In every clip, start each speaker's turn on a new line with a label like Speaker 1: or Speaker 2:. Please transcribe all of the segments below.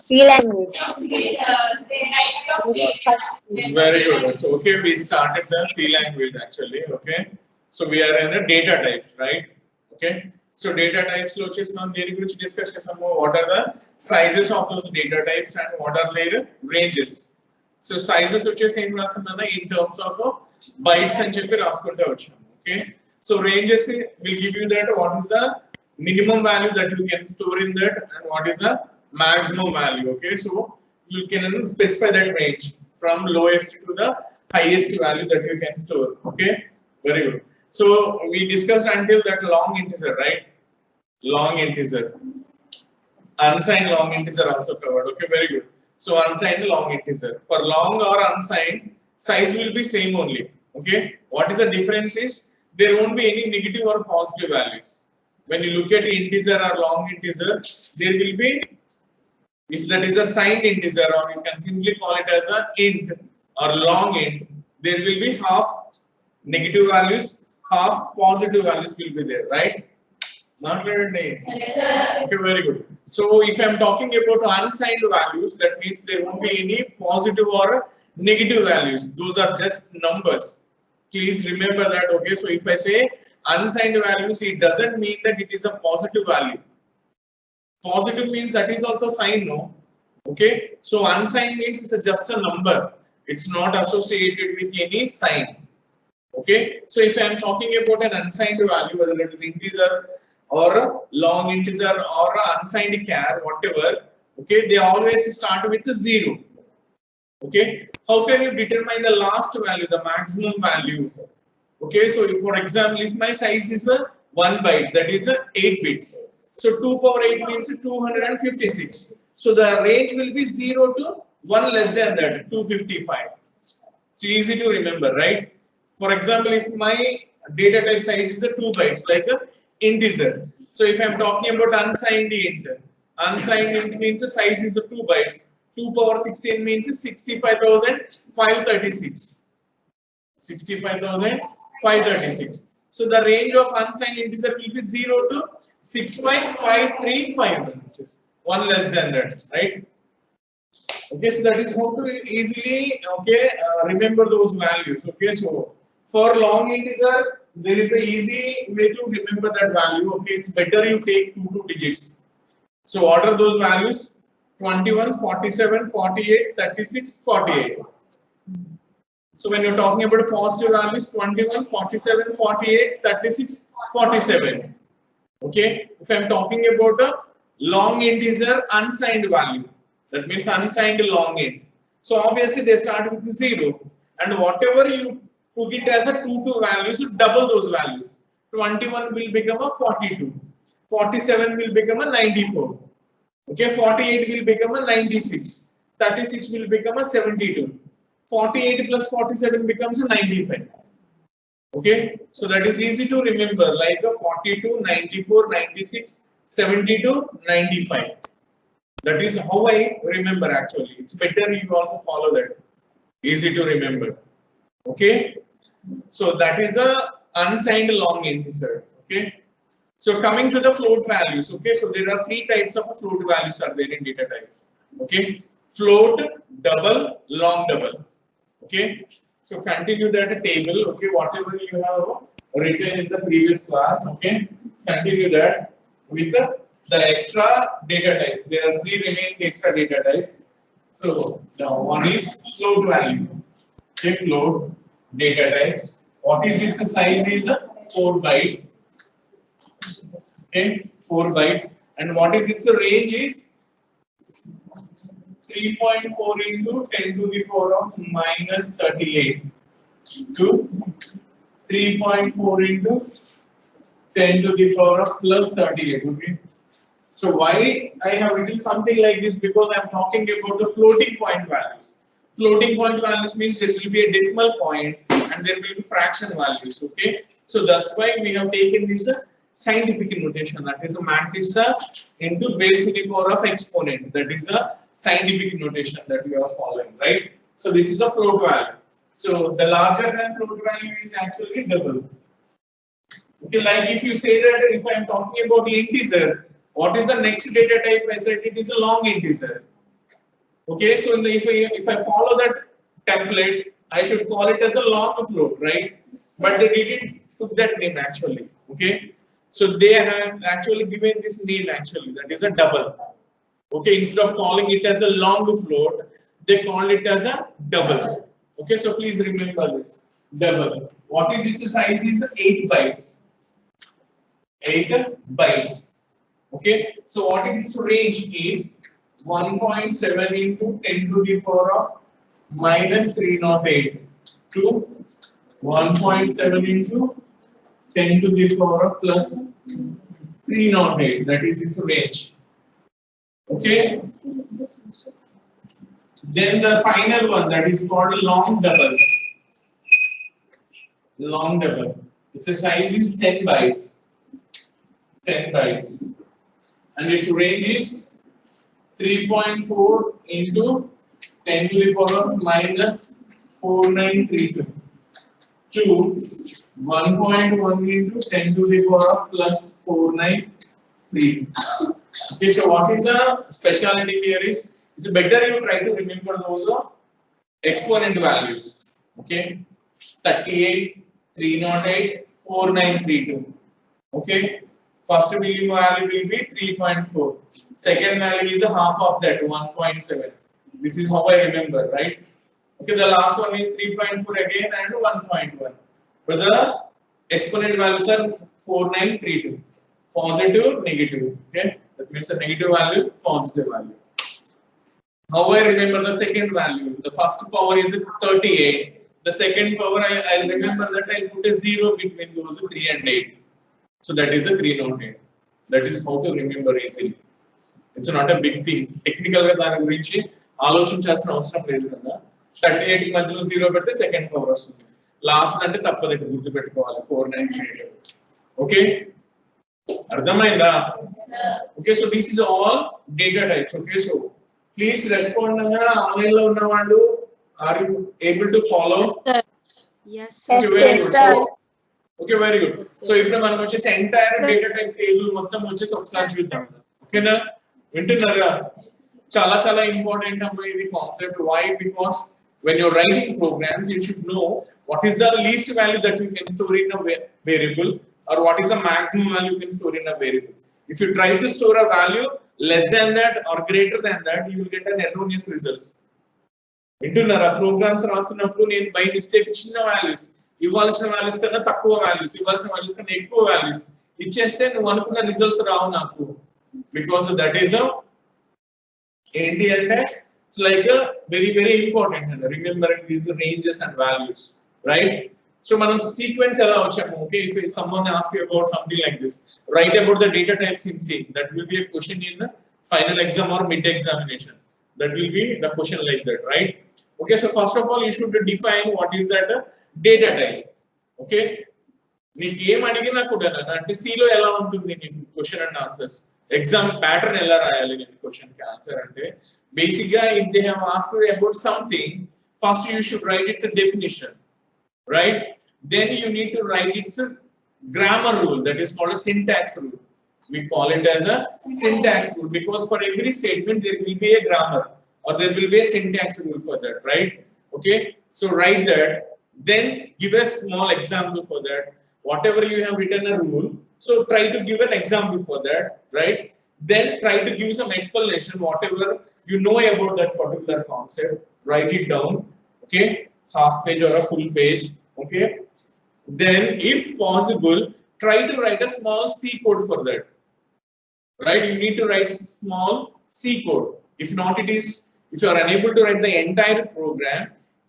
Speaker 1: C language.
Speaker 2: Very good. So, okay, we started the C language actually. Okay, so we are in the data types, right? Okay, so data types lo chestunam deni gurinchi discuss chesamu. What are the sizes of those data types and what are their ranges? So sizes వచ్చేసి ఏం రాస్తున్నాను in terms of bytes అని చెప్పి రాసుకుంటూ వచ్చాము. Okay, so ranges will give you that what is the minimum value that you can store in that and what is the maximum value. Okay, so you can specify that range from lowest to the highest value that you can store. Okay, very good. So we discussed until that long integer, right? Long integer, unsigned long integer also covered. Okay, very good. So unsigned long integer, for long or unsigned size will be same only. Okay, what is the difference is there won't be any negative or positive values. When you look at integer or long integer, there will be, if that is a signed integer or you can simply call it as a int or long int, there will be half negative values, half positive values will be there, right? Not really. Okay, very good. So if I am talking about unsigned values, that means there won't be any positive or negative values. Those are just numbers. Please remember that. Okay, so if I say unsigned values, it doesn't mean that it is a positive value. Positive means that is also signed, no? Okay, so unsigned means it's just a number. It's not associated with any sign. Okay, so if I am talking about an unsigned value, whether it is integer or long integer or unsigned char, whatever, okay, they always start with a 0. Okay, how can you determine the last value, the maximum values? Okay, so if, for example, if my size is a 1 byte, that is a 8 bits. So 2 power 8 means 256. So the range will be 0 to 1 less than that, 255. It's easy to remember, right? For example, if my data type size is a 2 bytes, like a integer. So if I am talking about unsigned int means the size is a 2 bytes. 2 power 16 means 65,536. 65,536. So the range of unsigned integer will be 0 to 65535, which is 1 less than that, right? Okay, so that is how to easily remember those values. Okay, so for long integer, there is an easy way to remember that value. Okay, it's better you take 2 digits. So what are those values? 21, 47, 48, 36, 48. So when you're talking about positive values, 21, 47, 48, 36, 47. Okay, if I'm talking about a long integer unsigned value, that means unsigned long int. So obviously they start with 0, and whatever you put it as a 2 values, you double those values. 21 will become a 42, 47 will become a 94. Okay, 48 will become a 96, 36 will become a 72, 48 plus 47 becomes a 95. Okay, so that is easy to remember, like a 42, 94, 96, 72, 95. That is how I remember actually. It's better you also follow that. Easy to remember. Okay, so that is a unsigned long integer. Okay, so coming to the float values. Okay, so there are 3 types of float values are there in data types. Okay, float, double, long double. Okay, so continue that table. Okay, whatever you have written in the previous class. Okay, continue that with the extra data types. There are 3 remaining extra data types. So now one is float value. Okay, float data types. What is its size is 4 bytes. Okay, 4 bytes. And what is its range is 3.4 into 10 to the power of minus 38 to 3.4 into 10 to the power of plus 38. Okay. So why I have written something like this? Because I am talking about the floating point values. Floating point values means there will be a decimal point and there will be fraction values. Okay. So that's why we have taken this scientific notation, that is a matrix into base to the power of exponent. That is a scientific notation that we are following, right? So this is a float value. So the larger than float value is actually double. Okay, like if you say that if I am talking about the integer, what is the next data type? I said it is a long integer. Okay, so if I follow that template, I should call it as a long float, right? But they didn't took that name actually. Okay, so they have actually given this name actually, that is a double. Okay, instead of calling it as a long float, they call it as a double. Okay, so please remember this double. What is its size? Is 8 bytes. 8 bytes. Okay, so what is its range? Is 1.7 into 10 to the power of minus 308 to 1.7 into 10 to the power of plus 308. That is its range. Okay. Then the final one, that is called long double. Long double. Its size is 10 bytes. 10 bytes. And its range is 3.4 into 10 to the power of minus 4932 to 1.1 into 10 to the power of plus 493. Okay, so what is the speciality here is, it's better you try to remember those exponent values. Okay, 38, 308, 4932. Okay, first value will be 3.4. Second value is half of that, 1.7. This is how I remember, right? Okay, the last one is 3.4 again and 1.1. But the exponent values are 4932. Positive, negative. Okay, that means a negative value, positive value. How I remember the second value? The first power is 38. The second power, I'll remember that I'll put a 0 between those 3 and 8. So that is a 308. That is how to remember easily. It's not a big thing. Technical గా దాని గురించి ఆలోచించాల్సిన అవసరం లేదు కదా. 38 కి మధ్యలో 0 పెడితే సెకండ్ పవర్ వస్తుంది. లాస్ట్ అంటే తప్పదు, గుర్తు పెట్టుకోవాలి 498. ఓకే, అర్థమైందా? Okay, so this is all data types. Okay, so please respond గా ఆన్లైన్ లో ఉన్న వాళ్ళు are you able to follow?
Speaker 1: Yes,
Speaker 2: Okay, very good. So, okay, very good. So ఇప్పుడు మనం వచ్చేసి ఎంటైర్ డేటా టైప్ టేబుల్ మొత్తం వచ్చేసి ఒకసారి చూద్దాం. ఓకేనా, వింటున్నారా? చాలా చాలా ఇంపార్టెంట్ అమ్మా ఇది concept. Why? Because when you're writing programs, you should know what is the least value that you can store in a variable, or what is the maximum value you can store in a variable. If you try to store a value less than that or greater than that, you will get an erroneous results. వింటున్నారా? Programmes రాస్తున్నప్పుడు నేను by mistake చిన్న values, ఇవ్వాల్సిన values కన్నా తక్కువ values, ఇవ్వాల్సిన values కన్నా ఎక్కువ వాల్యూస్ ఇచ్చేస్తే నువ్వు అనుకున్న రిజల్ట్స్ రావు నాకు. బికాస్ దట్ ఈస్ ఏంటి అంటే it's like a very important and remembering these ranges and values, right? So manam sequence ela vachamu. Okay, if someone asks you about something like this, write about the data types in C. That will be a question in the final exam or mid examination. That will be the question like that, right? Okay, so first of all you should define what is that data type. Okay, నీకు ఏం అడిగినా కూడా అంటే C లో ఎలా ఉంటుంది నీకు question and answers, exam pattern ఎలా రాయాలి నేను క్వశ్చన్ కి ఆన్సర్ అంటే, basically if they have asked you about something, first you should write its a definition, right? Then you need to write its a grammar rule, that is called a syntax rule. We call it as a syntax rule because for every statement there will be a grammar or there will be a syntax rule for that, right? Okay, so write that, then give a small example for that. Whatever you have written a rule, so try to give an example for that, right? Then try to give some explanation, whatever you know about that particular concept, write it down. Okay, half page or a full page. Okay, then if possible try to write a small C code for that, right? You need to write small C code. If not, if you are unable to write the entire program,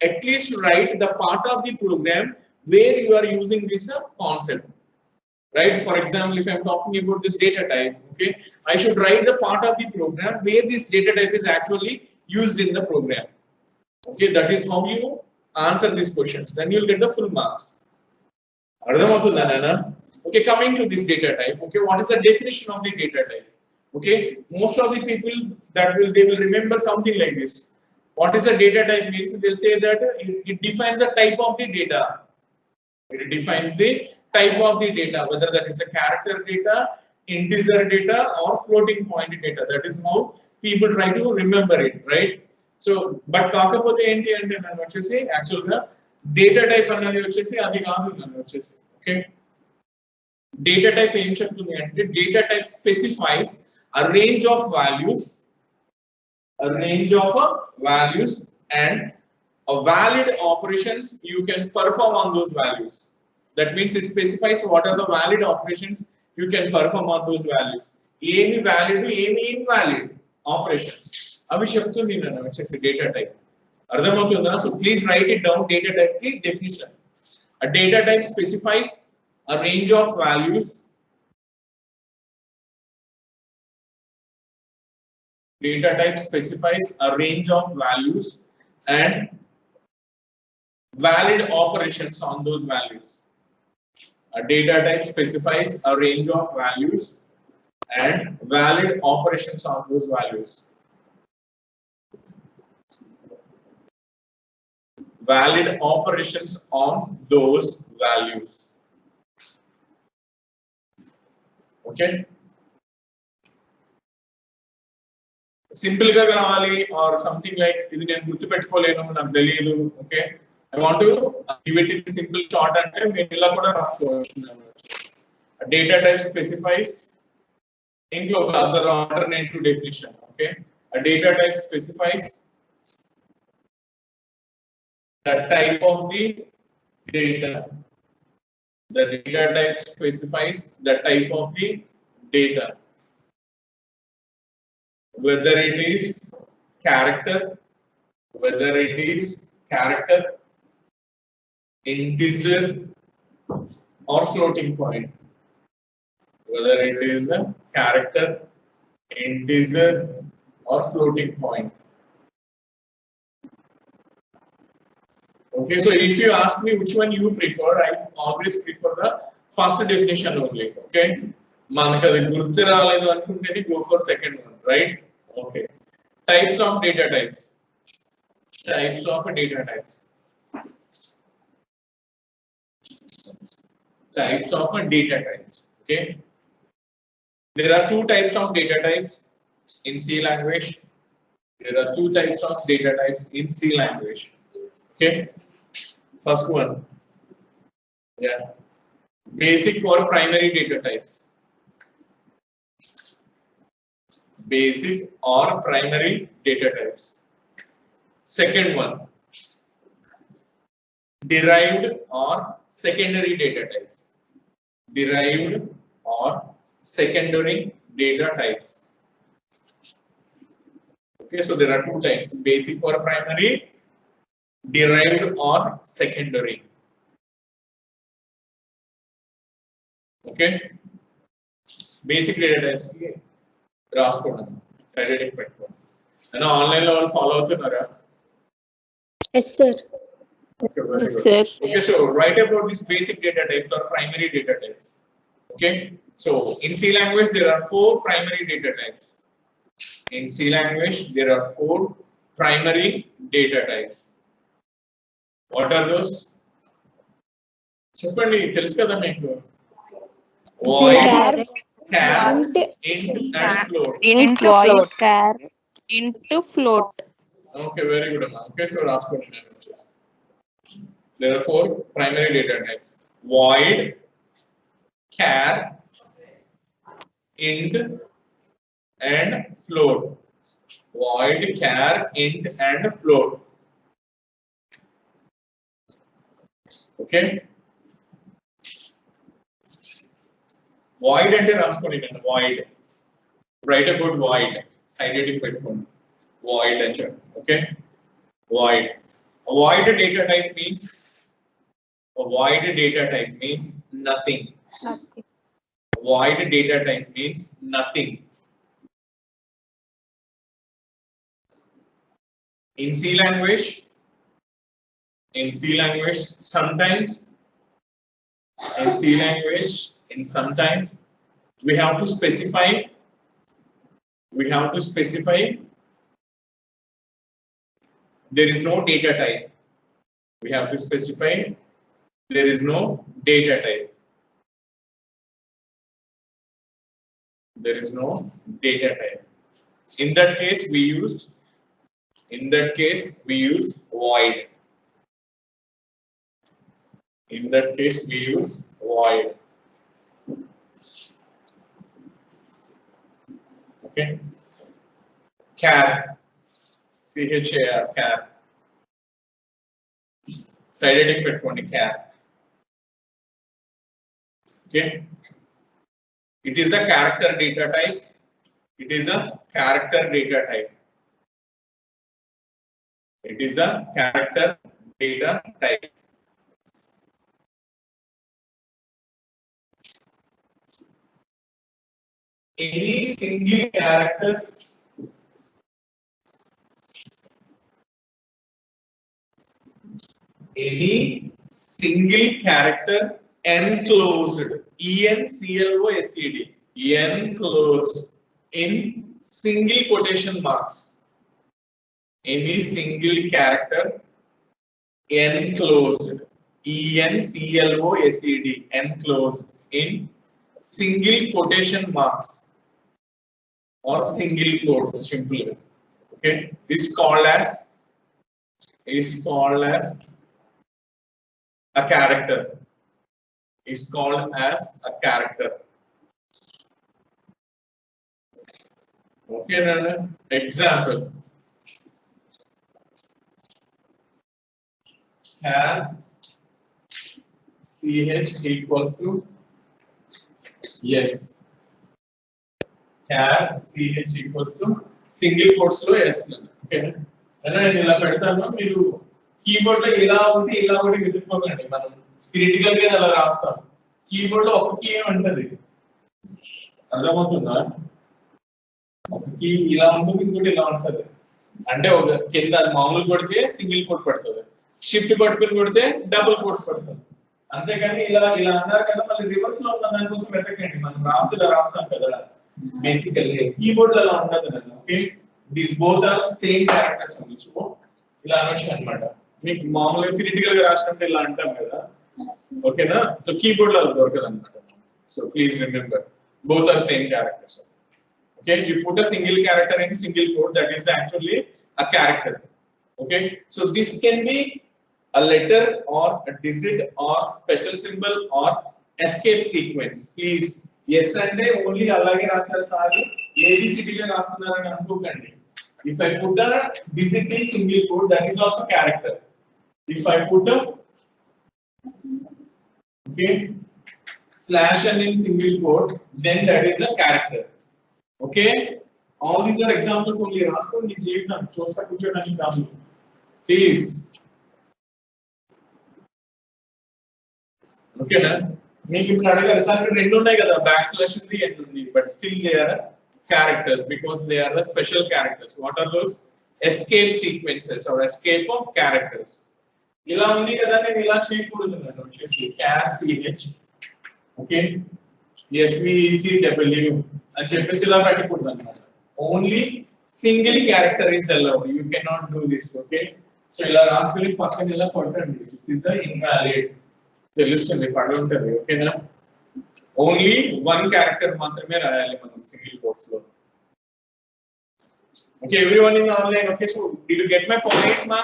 Speaker 2: at least write the part of the program where you are using this concept, right? For example, if I am talking about this data type, okay, I should write the part of the program where this data type is actually used in the program. Okay, that is how you answer these questions. Then you will get the full marks. Okay, coming to this data type. Okay, what is the definition of the data type? Okay, most of the people they will remember something like this. What is a data type means? They'll say that it defines the type of the data. It defines the type of the data, whether that is a character data, integer data or floating point data. That is how people try to remember it, right? So but కాకపోతే ఏంటి అంటే నన్ను వచ్చేసి actual గా data type అన్నది వచ్చేసి అది కాదు నన్ను వచ్చేసి ఓకే డేటా టైప్ ఏం చెప్తుంది అంటే data type specifies a range of values and a valid operations you can perform on those values. That means it specifies what are the valid operations you can perform on those values. Any valid, any invalid operations. Abhi చెప్తుంది నేను వచ్చేసి data type. అర్థమవుతుందా? So please write it down. Data type ki definition. A data type specifies a range of values. Data type specifies a range of values and valid operations on those values. A data type specifies a range of values and valid operations on those values. Valid operations on those values. Okay. Simple గా కావాలి or something like ఇది నేను గుర్తుపెట్టుకోలేను నాకు తెలియదు okay I want to give it in simple short అంటే మీరు ఇలా కూడా రాసుకోవచ్చు డేటా టైప్ స్పెసిఫైస్ ఇంకొక other alternative definition okay a data type specifies the type of the data. The data type specifies the type of the data. Whether it is character, integer or floating point. Whether it is a character, integer or floating point. Okay, so if you ask me which one you prefer, I always prefer the first definition only. Okay, manakadi gurtu raledu anukunte go for second one, right? Okay, types of data types. Types of data types. Types of data types. Okay, there are two types of data types in C language. There are two types of data types in C language. Okay, first one, yeah, basic or primary data types. Basic or primary data types. Second one, derived or secondary data types. Derived or secondary data types. Okay, so there are two types, basic or primary, derived or secondary. Okay, basic data types. రాసుకోండి side edit పెట్టుకోండి and online లో వాళ్ళు follow అవుతున్నారా
Speaker 1: yes sir
Speaker 2: yes sir okay so write about these basic data types or primary data types okay so in C language there are 4 primary data types in C language there are 4 primary data types what are those చెప్పండి తెలుసు కదా మీకు void char int and float
Speaker 1: into float char into float
Speaker 2: okay very good amma okay so raskoni nenu vachesi there are 4 primary data types void char int and float void char int and float okay void ante raskoni nenu void write about void side edit pettukondi void ante okay void a void data type means nothing void data type means nothing in C language sometimes we have to specify there is no data type there is no data type in that case we use In that case, we use void. In that case, we use void. Okay. Char, char, char. Side heading పెట్టుకోండి char. Okay. It is a character data type. It is a character data type. It is a character data type. Any single character enclosed, enclosed, enclosed in single quotation marks. Any single character enclosed, enclosed, enclosed in single quotation marks or single quotes, simply. Okay, is called as a character. Is called as a character. Okay, example. Char ch equals to yes. Char ch equals to single quotes lo yes. Okay. నేను ఇలా పెడతాను, మీరు keyboard లో ఇలా ఉంటే ఇలా ఒకటి వెతుక్కోకండి. మనం క్రిటికల్ గా అలా రాస్తాం. కీబోర్డ్ లో ఒక కీ ఉంటది, అర్థమవుతుందా? ఒక కీ ఇలా ఉంటుంది, ఇంకోటి ఇలా ఉంటది. అంటే ఒక కింద మామూలు కొడితే సింగిల్ కోట్ పడుతుంది, షిఫ్ట్ పట్టుకుని కొడితే డబుల్ కోట్ పడుతుంది. అంతేగాని ఇలా ఇలా అన్నారు కదా, మళ్ళీ రివర్స్ లో ఉన్న దానికోసం వెతకండి. మనం రాస్తాం కదా బేసికల్లీ. కీబోర్డ్ లో అలా ఉండదు కదా. Okay, these both are same characters అని ఇలా అనొచ్చు అనమాట. మీకు మామూలుగా క్రిటికల్ గా రాసినప్పుడు ఇలా అంటాం కదా, ఓకేనా? సో కీబోర్డ్ లో దొరకదు అనమాట. So please remember, both are same characters. Okay, you put a single character in single quote, that is actually a character. Okay, so this can be a letter or a digit or special symbol or escape sequence. Please, yes and only alage rasaru saaru ABCD ga rastunnarani anukokandi. If I put a digit in single quote, that is also character. If I put a slash n in single quote, then that is a character. Okay, all these are examples only. రాసుకోండి మీ జీవితం చూస్తా కూర్చోడానికి కాదు, please. ఓకేనా? మీకు ఇప్పుడు అడగాలి sir, ఇక్కడ రెండు ఉన్నాయి కదా, బ్యాక్ స్లాష్ ఉంది ఎండ్ ఉంది, but still they are characters because they are the special characters. What are those? Escape sequences or escape of characters. ఇలా ఉంది కదా, నేను ఇలా చేయకూడదు అన్నమాట. వచ్చేసి char ch, ఓకే, svecw అని చెప్పేసి ఇలా పెట్టకూడదు అన్నమాట. Only single character is allowed. You cannot do this. Okay, so ఇలా రాసుకుని పక్కన ఇలా కొట్టండి. దిస్ ఇస్ ఇన్వాలిడ్, తెలుస్తుంది, పడి ఉంటుంది. ఓకేనా? ఓన్లీ వన్ క్యారెక్టర్ మాత్రమే రాయాలి మనం సింగిల్ కోట్స్ లో. Okay, everyone in online. Okay, so did you get my point మా?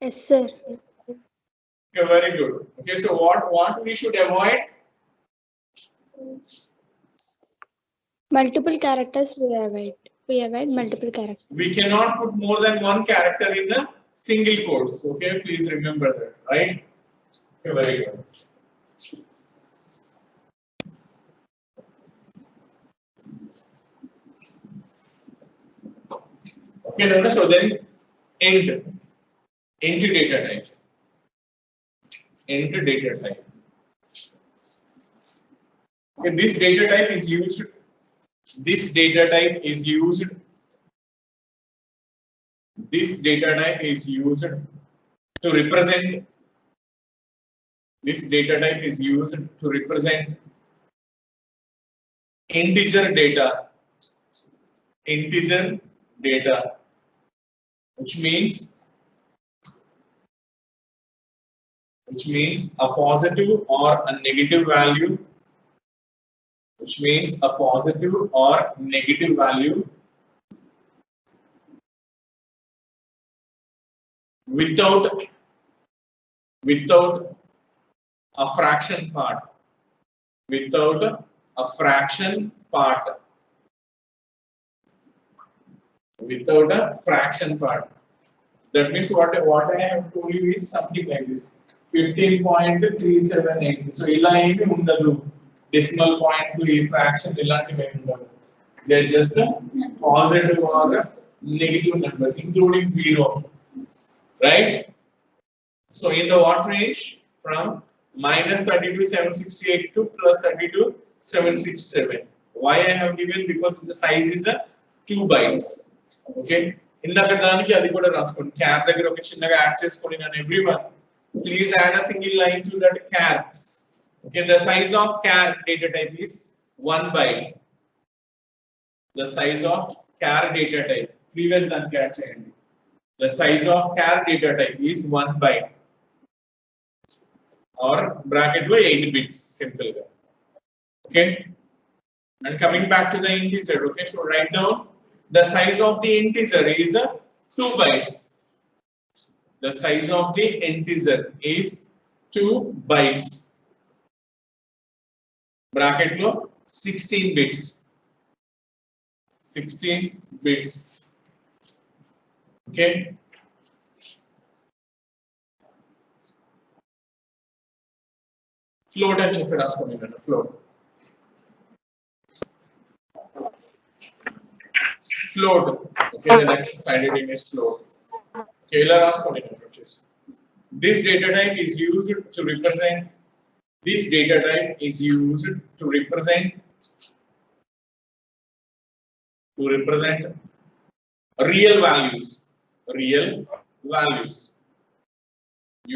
Speaker 3: Yes sir.
Speaker 2: Okay, very good. Okay, so what we should avoid?
Speaker 3: Multiple characters we avoid multiple characters.
Speaker 2: We cannot put more than one character in the single quotes. Okay, please remember that, right? Okay, very good. Okay, so then int data type. Int data type. Okay, this data type is used to represent integer data, which means a positive or a negative value, without a fraction part, without a fraction part, without a fraction part. That means what I have told you is something like this. 15.378. So ila emi undadu. Decimal point to e fraction ilantivi emi undadu. They are just positive or negative numbers, including zero. Right? So in the what range? From minus 32,768 to plus 32,767. Why I have given? Because the size is 2 bytes. Okay. ఇందాక దానికి అది కూడా రాసుకోండి. క్యార్ దగ్గర ఒక చిన్నగా add చేసుకొని నేను everyone please add a single line to that char. Okay, the size of char data type is 1 byte. The size of char data type previous దానికి యాడ్ చేయండి. The size of char data type is 1 byte or bracket లో 8 bits simple గా. Okay, and coming back to the integer. Okay, so write down the size of the integer is 2 bytes. The size of the integer is 2 bytes. Bracket lo 16 bits. 16 bits. Okay. Float and check it out. Float. Float. Okay, the next slide is float. Okay, this data type is used to represent. This data type is used to represent real values. Real values.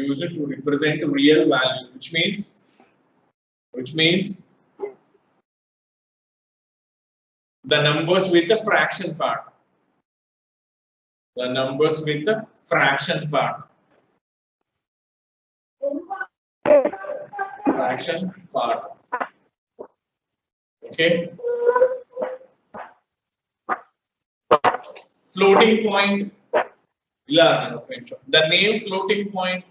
Speaker 2: Use it to represent real values, which means the numbers with the fraction part. The numbers with the fraction part. Fraction part. Okay. Floating point. The name floating point.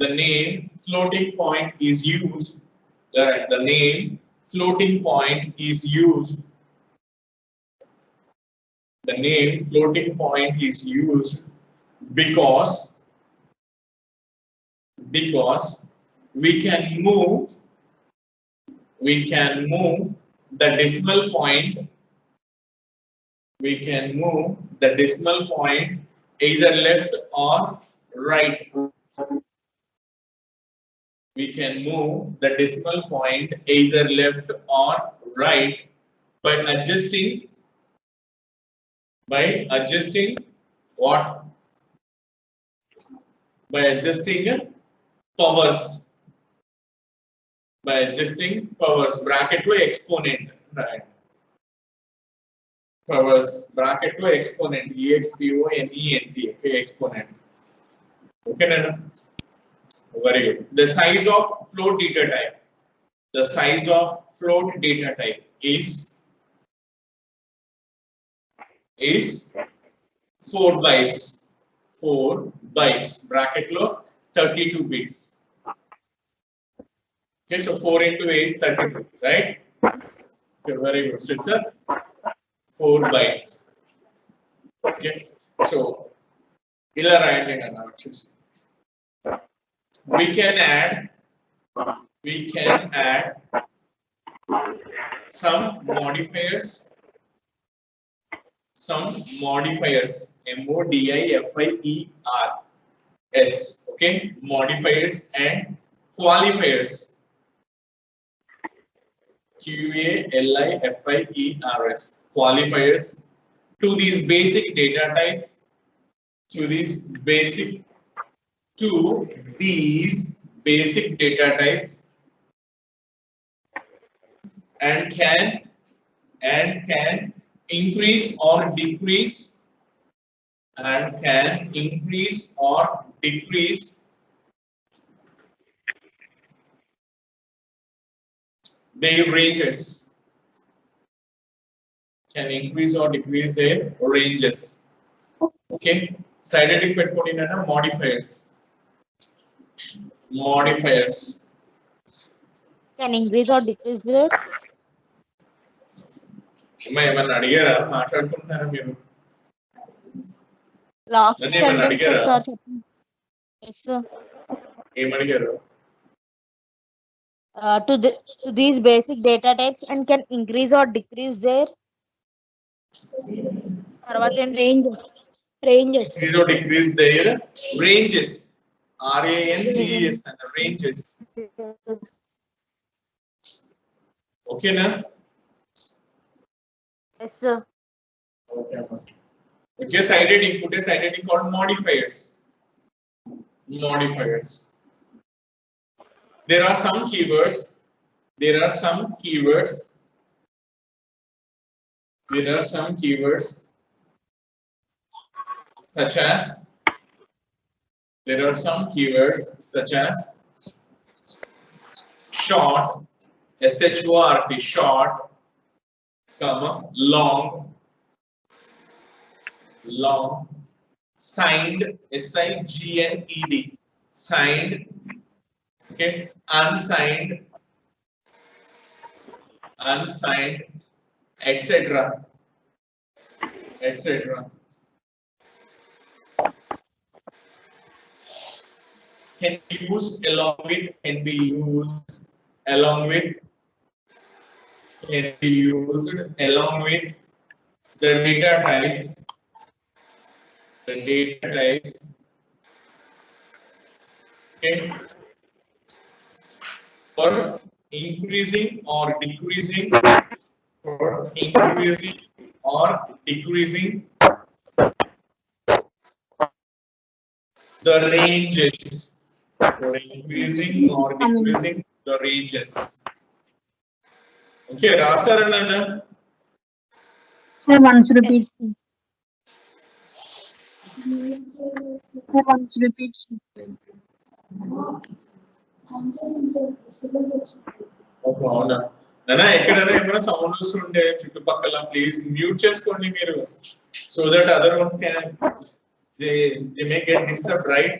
Speaker 2: The name floating point is used. The name floating point is used. The name floating point is used because we can move the decimal point. We can move the decimal point either left or right. We can move the decimal point either left or right by adjusting what? By adjusting powers. By adjusting powers. Bracket to exponent. Right. Powers. Bracket to exponent. Exponent. Okay, exponent. Okay, Nana? Very good. The size of float data type. The size of float data type is 4 bytes. 4 bytes. Bracket lo 32 bits. Okay, so 4 into 8, 32, right? Okay, very good. So it's 4 bytes. Okay, so ila write it now. We can add some modifiers. MODIFIERS. Okay, modifiers and qualifiers. QUALIFIERS. Qualifiers to these basic data types. To these basic data types, and can increase or decrease, their ranges. Can increase or decrease their ranges. Okay, side heading పెట్టుకోండి నాన్న modifiers.
Speaker 4: Can increase or decrease there?
Speaker 2: అమ్మా ఏమన్నా అడిగారా మాట్లాడుకుంటున్నారా మీరు
Speaker 4: Last
Speaker 2: నన్ను ఏమన్నా
Speaker 4: sentence
Speaker 2: అడిగారా
Speaker 4: sir. Yes sir.
Speaker 2: ఏమడిగారు
Speaker 4: To these basic data types and can increase or decrease their
Speaker 3: ranges. Ranges.
Speaker 2: increase or decrease their ranges. RANGES and ranges. Okay na?
Speaker 4: Yes sir.
Speaker 2: Okay. Okay, side heading. Put a side heading called modifiers. There are some keywords. Such as short, SHORT, short, comma, long, signed, SIGNED, signed, okay, unsigned, etc. Can be used along with the data types. Okay, for increasing or decreasing the ranges. For increasing or decreasing the ranges. Okay, Rasarana.
Speaker 5: Sir, once repeat. Sir, once repeat.
Speaker 2: Okay అవునా నానా ఎక్కడైనా ఏమైనా sound వస్తుంటే చుట్టుపక్కల please mute చేసుకోండి మీరు so that other once can they may get disturb right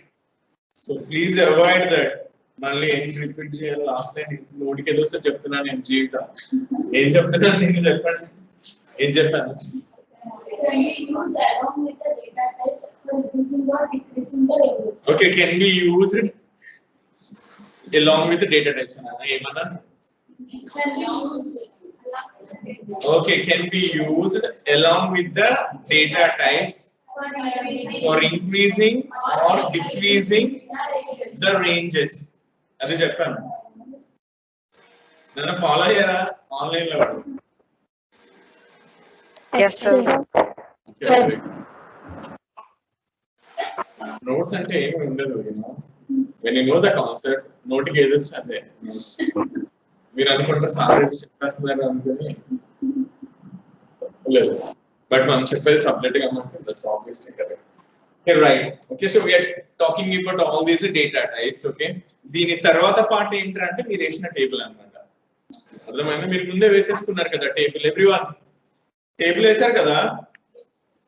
Speaker 2: so please avoid that మళ్ళీ ఏం రిపీట్ చేయాలి లాస్ట్ టైం నోటికి ఏదో సార్ చెప్తున్నాను నేను జీవితం ఏం చెప్తున్నాను నేను చెప్పండి ఏం చెప్పాను okay can be used along with the data types ఏమన్నా okay can be used along with the data types for increasing or decreasing the ranges అది చెప్పాను నన్ను ఫాలో అయ్యారా ఆన్లైన్ లో
Speaker 1: Yes, sir.
Speaker 2: నోట్స్ అంటే ఏమి ఉండదు when you know the concept నోటికి ఏదో వస్తుంది మీరు అనుకుంటే సార్ చెప్పేస్తున్నారు అనుకుని లేదు బట్ మనం చెప్పేది సబ్జెక్ట్ కాబట్టి that's obviously correct okay right okay so we are talking about all these data types okay దీని తర్వాత పార్ట్ ఏంటంటే మీరు వేసిన టేబుల్ అన్నమాట అర్థమైందా మీరు ముందే వేసేసుకున్నారు కదా టేబుల్ ఎవ్రీవన్ టేబుల్ వేశారు కదా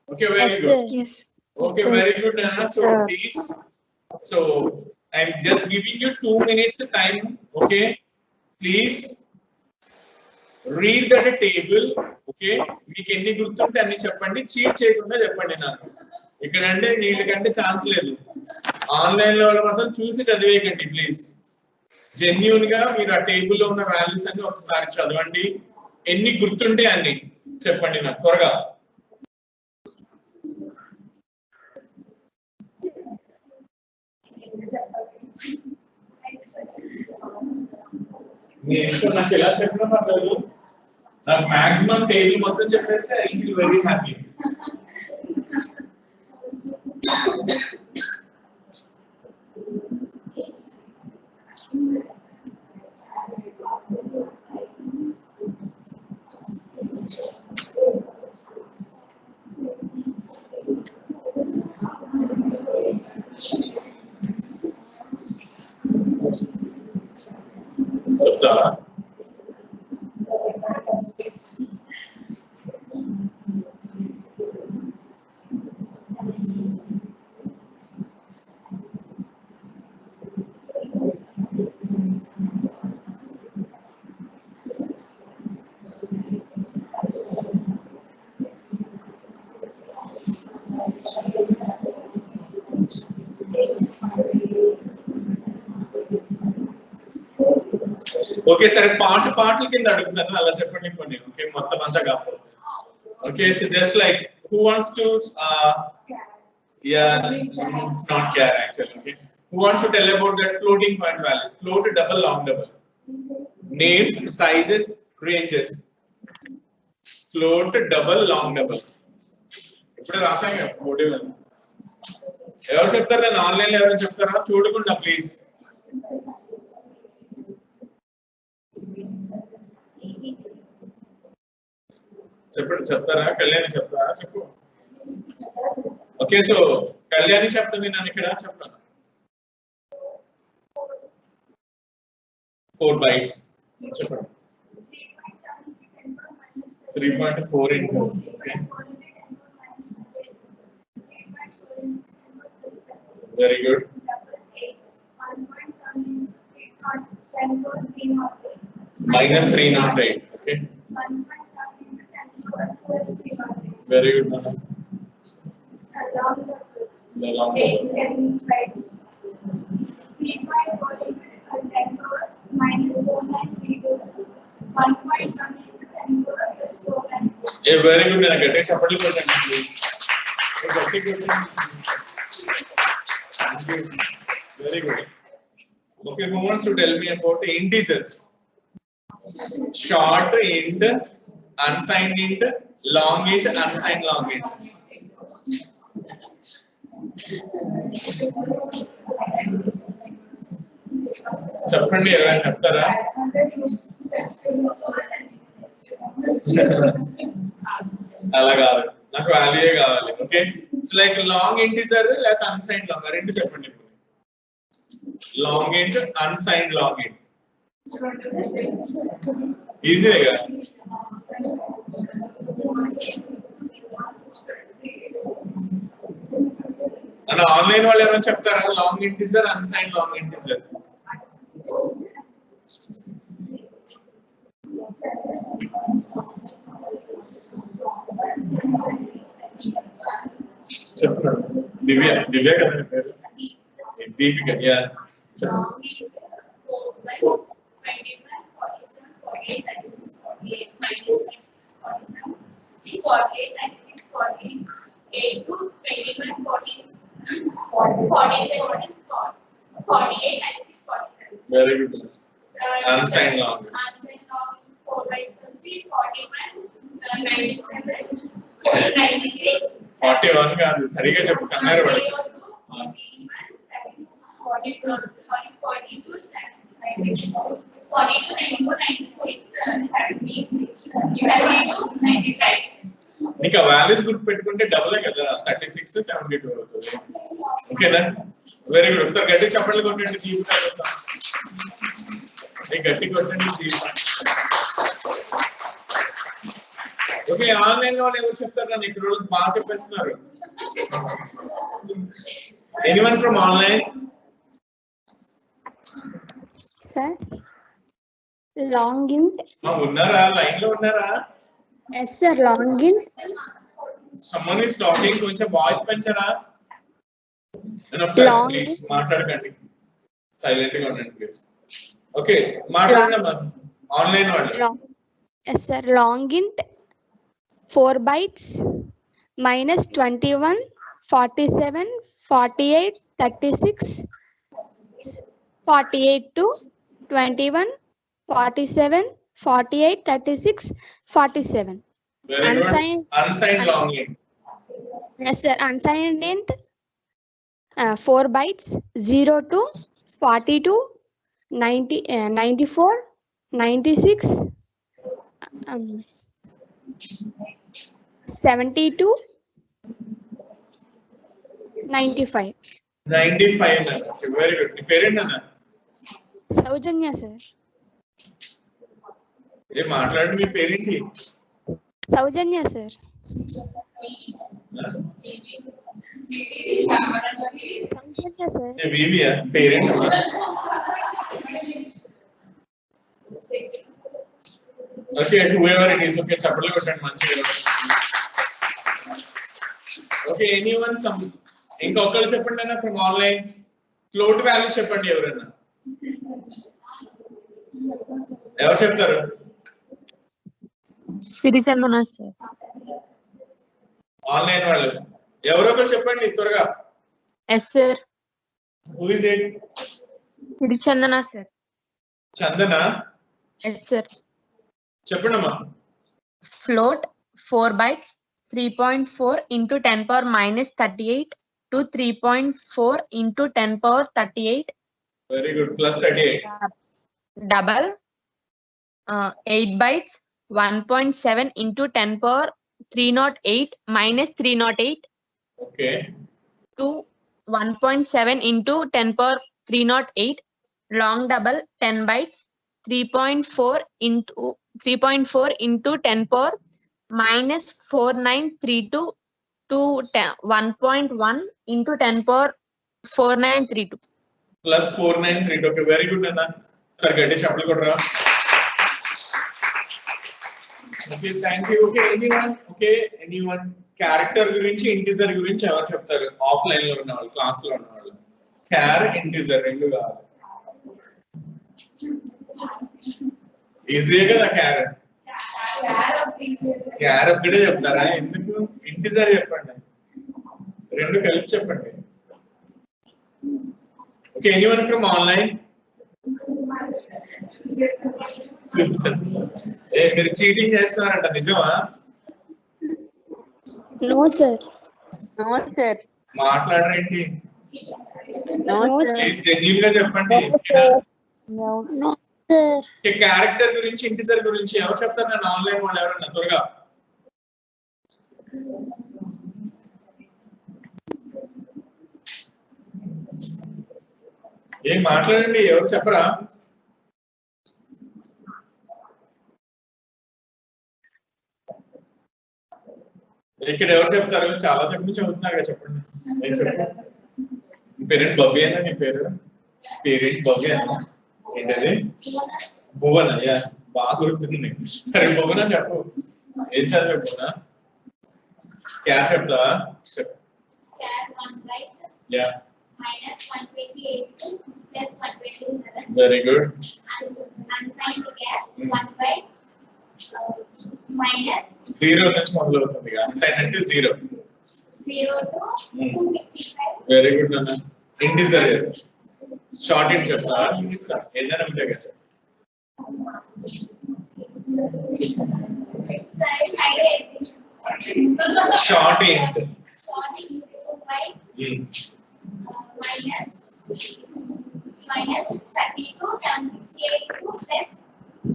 Speaker 2: okay very good
Speaker 3: Yes.
Speaker 2: okay very good Nana. So please so I'm just giving you 2 minutes time okay please read that table okay మీకు ఎన్ని గుర్తుంటే అన్ని చెప్పండి చీట్ చేయకుండా చెప్పండి నాకు ఇక్కడ అంటే వీళ్ళకంటే ఛాన్స్ లేదు ఆన్లైన్ లో మాత్రం చూసి చదివేయకండి ప్లీజ్ జెన్యూన్ గా మీరు ఆ టేబుల్ లో ఉన్న వాల్యూస్ అన్ని ఒకసారి చదవండి ఎన్ని గుర్తుంటే అన్ని చెప్పండి నాకు త్వరగా నాకు ఎలా చెప్పినా పర్లేదు నాకు మాక్సిమం టేబుల్ మొత్తం చెప్పేస్తే ఐ ఫీల్ వెరీ హ్యాపీ చెప్తారా ఓకే సరే పార్ట్ల కింద అడుగుతాను అలా చెప్పండి కొన్ని ఓకే మొత్తం అంతా కాదు okay so just like who wants to yeah it's not care actually okay who wants to tell about that floating point values float double long double names sizes ranges float double long double ఇప్పుడు రాసాను board మీద ఎవరు చెప్తారు నేను online లో ఎవరైనా చెప్తారా చూడకుండా ప్లీజ్ చెప్పండి చెప్తారా కళ్యాణి చెప్తారా చెప్పు ఓకే సో కళ్యాణి చెప్తుంది నేను ఇక్కడ చెప్తాను 4 bytes చెప్పండి 3.4 into okay very good minus 308 okay very good Mama. The long yeah, very good Nana get chapati kodanడి please gatti kodanడి very good okay who wants to tell me about integers short int unsigned int long int unsigned long int చెప్పండి ఎవరైనా చెప్తారా అలా కాదు నాకు value కావాలి okay it's like long integer లేక unsigned long రెండు చెప్పండి లాంగ్ ఇంట్ అన్సైన్డ్ లాంగ్ ఇంట్ ఈజీగా అన్న ఆన్లైన్ వాళ్ళు ఎవరైనా చెప్తారా long integer unsigned long integer చెప్పండి దివ్య కదా Deepika yeah very good unsigned long 41 కాదు సరిగా చెప్పు కన్నారు పడి నీకు ఆ వాల్యూస్ గుర్తు పెట్టుకుంటే డబుల్ కదా 36 72 అవుతుంది ఓకేనా వెరీ గుడ్ ఒకసారి గట్టి చప్పట్లు కొట్టండి దీపిక గట్టి కొట్టండి దీపిక ఓకే ఆన్లైన్ లో ఎవరు చెప్తారు నన్ను ఇక్కడ రోజు బాగా చెప్పేస్తున్నారు anyone from online
Speaker 3: sir long int
Speaker 2: ఉన్నారా లైన్ లో ఉన్నారా
Speaker 3: yes sir long int
Speaker 2: someone is talking కొంచెం వాయిస్ పెంచరా నేను ఒకసారి ప్లీజ్ మాట్లాడకండి సైలెంట్ గా ఉండండి ప్లీజ్ ఓకే మాట్లాడండి ఆన్లైన్ వాళ్ళు
Speaker 3: yes sir long int 4 bytes minus 21 47 48 36 48 to 21 47 48 36 47
Speaker 2: unsigned long int
Speaker 3: yes sir unsigned int 4 bytes 0 to 42 90 94 96 72 95
Speaker 2: very good నీ పేరేంటి అన్న
Speaker 3: సౌజన్య సార్
Speaker 2: ఏ మాట్లాడండి మీ పేరేంటి
Speaker 3: సౌజన్య సార్ సౌజన్య సార్
Speaker 2: ఏ వివియా పేరేంటి okay whoever it is okay చప్పట్లు కొట్టండి మంచిగా ఓకే ఎనీవన్ సమ్ ఇంకొకరు చెప్పండి అన్న ఫ్రమ్ ఆన్లైన్ ఫ్లోట్ వాల్యూస్ చెప్పండి ఎవరైనా ఎవరు చెప్తారు?
Speaker 1: సిరిచందన సార్.
Speaker 2: ఆన్లైన్ వాళ్ళు ఎవరో ఒకరు చెప్పండి త్వరగా.
Speaker 1: Yes sir.
Speaker 2: Who is it?
Speaker 1: Sirichandana sir.
Speaker 2: Chandana.
Speaker 1: Yes sir.
Speaker 2: చెప్పండి అమ్మా.
Speaker 1: Float 4 bytes 3.4 into 10 power minus 38 to 3.4 into 10 power 38.
Speaker 2: Very good. Plus 38.
Speaker 1: Double 8 bytes 1.7 into 10 power 308 minus 308
Speaker 2: okay.
Speaker 1: to 1.7 into 10 power 308. Long double 10 bytes 3.4 into 10 power minus 4932 to 1.1 into 10 power 4932.
Speaker 2: Plus 4932. Okay very good అన్న. సరే గట్టి చెప్పలు కొడరా. Okay thank you. Okay anyone character గురించి integer గురించి ఎవరు చెప్తారు? Offline లో ఉన్న వాళ్ళు, క్లాస్ లో ఉన్న వాళ్ళు. క్యార్ ఇంటిజర్ రెండు కావాలి. ఈజీ కదా క్యార్. క్యార్ ఒక్కడే చెప్తారా? ఎందుకు? ఇంటిజర్ చెప్పండి, రెండు కలిపి చెప్పండి. Okay anyone from online? మీరు చీటింగ్ చేస్తున్నారంట, నిజమా?
Speaker 3: No, sir.
Speaker 1: No sir.
Speaker 2: మాట్లాడరేంటి?
Speaker 1: No sir.
Speaker 2: Please genuine గా చెప్పండి.
Speaker 3: No, sir.
Speaker 2: క్యారెక్టర్ గురించి ఇంటిజర్ గురించి ఎవరు చెప్తారు? నన్ను ఆన్లైన్ వాళ్ళు ఎవరన్నా త్వరగా. ఏం మాట్లాడండి, ఎవరు చెప్పరా? ఇక్కడ ఎవరు చెప్తారు? చాలా సేపు నుంచి చదువుతున్నారు కదా, చెప్పండి. నేను చెప్పండి. మీ పేరెంట్ భవ్య అన్న? నీ పేరు పేరెంట్ భవ్య అన్న? ఏంటది? భువన. యా బాగా గుర్తుంది. సరే భువన చెప్పు, ఏం చదివే భువన? క్యా చెప్తా చెప్పు. Yeah
Speaker 6: minus 128 plus 127.
Speaker 2: Very good.
Speaker 6: Unsigned gap 1 by minus
Speaker 2: 0 నుంచి మొదలవుతుంది. అన్సైన్ అంటే 0.
Speaker 6: 0 to 255.
Speaker 2: వెరీ గుడ్ అన్న. ఇంటిజర్ షార్ట్ ఇంట్ చెప్తా. ఇంగ్లీష్గా ఏదైనా ఉంటే కదా చెప్పు. షార్ట్ ఇంట్.
Speaker 6: Short into 2 bytes minus 32 768 plus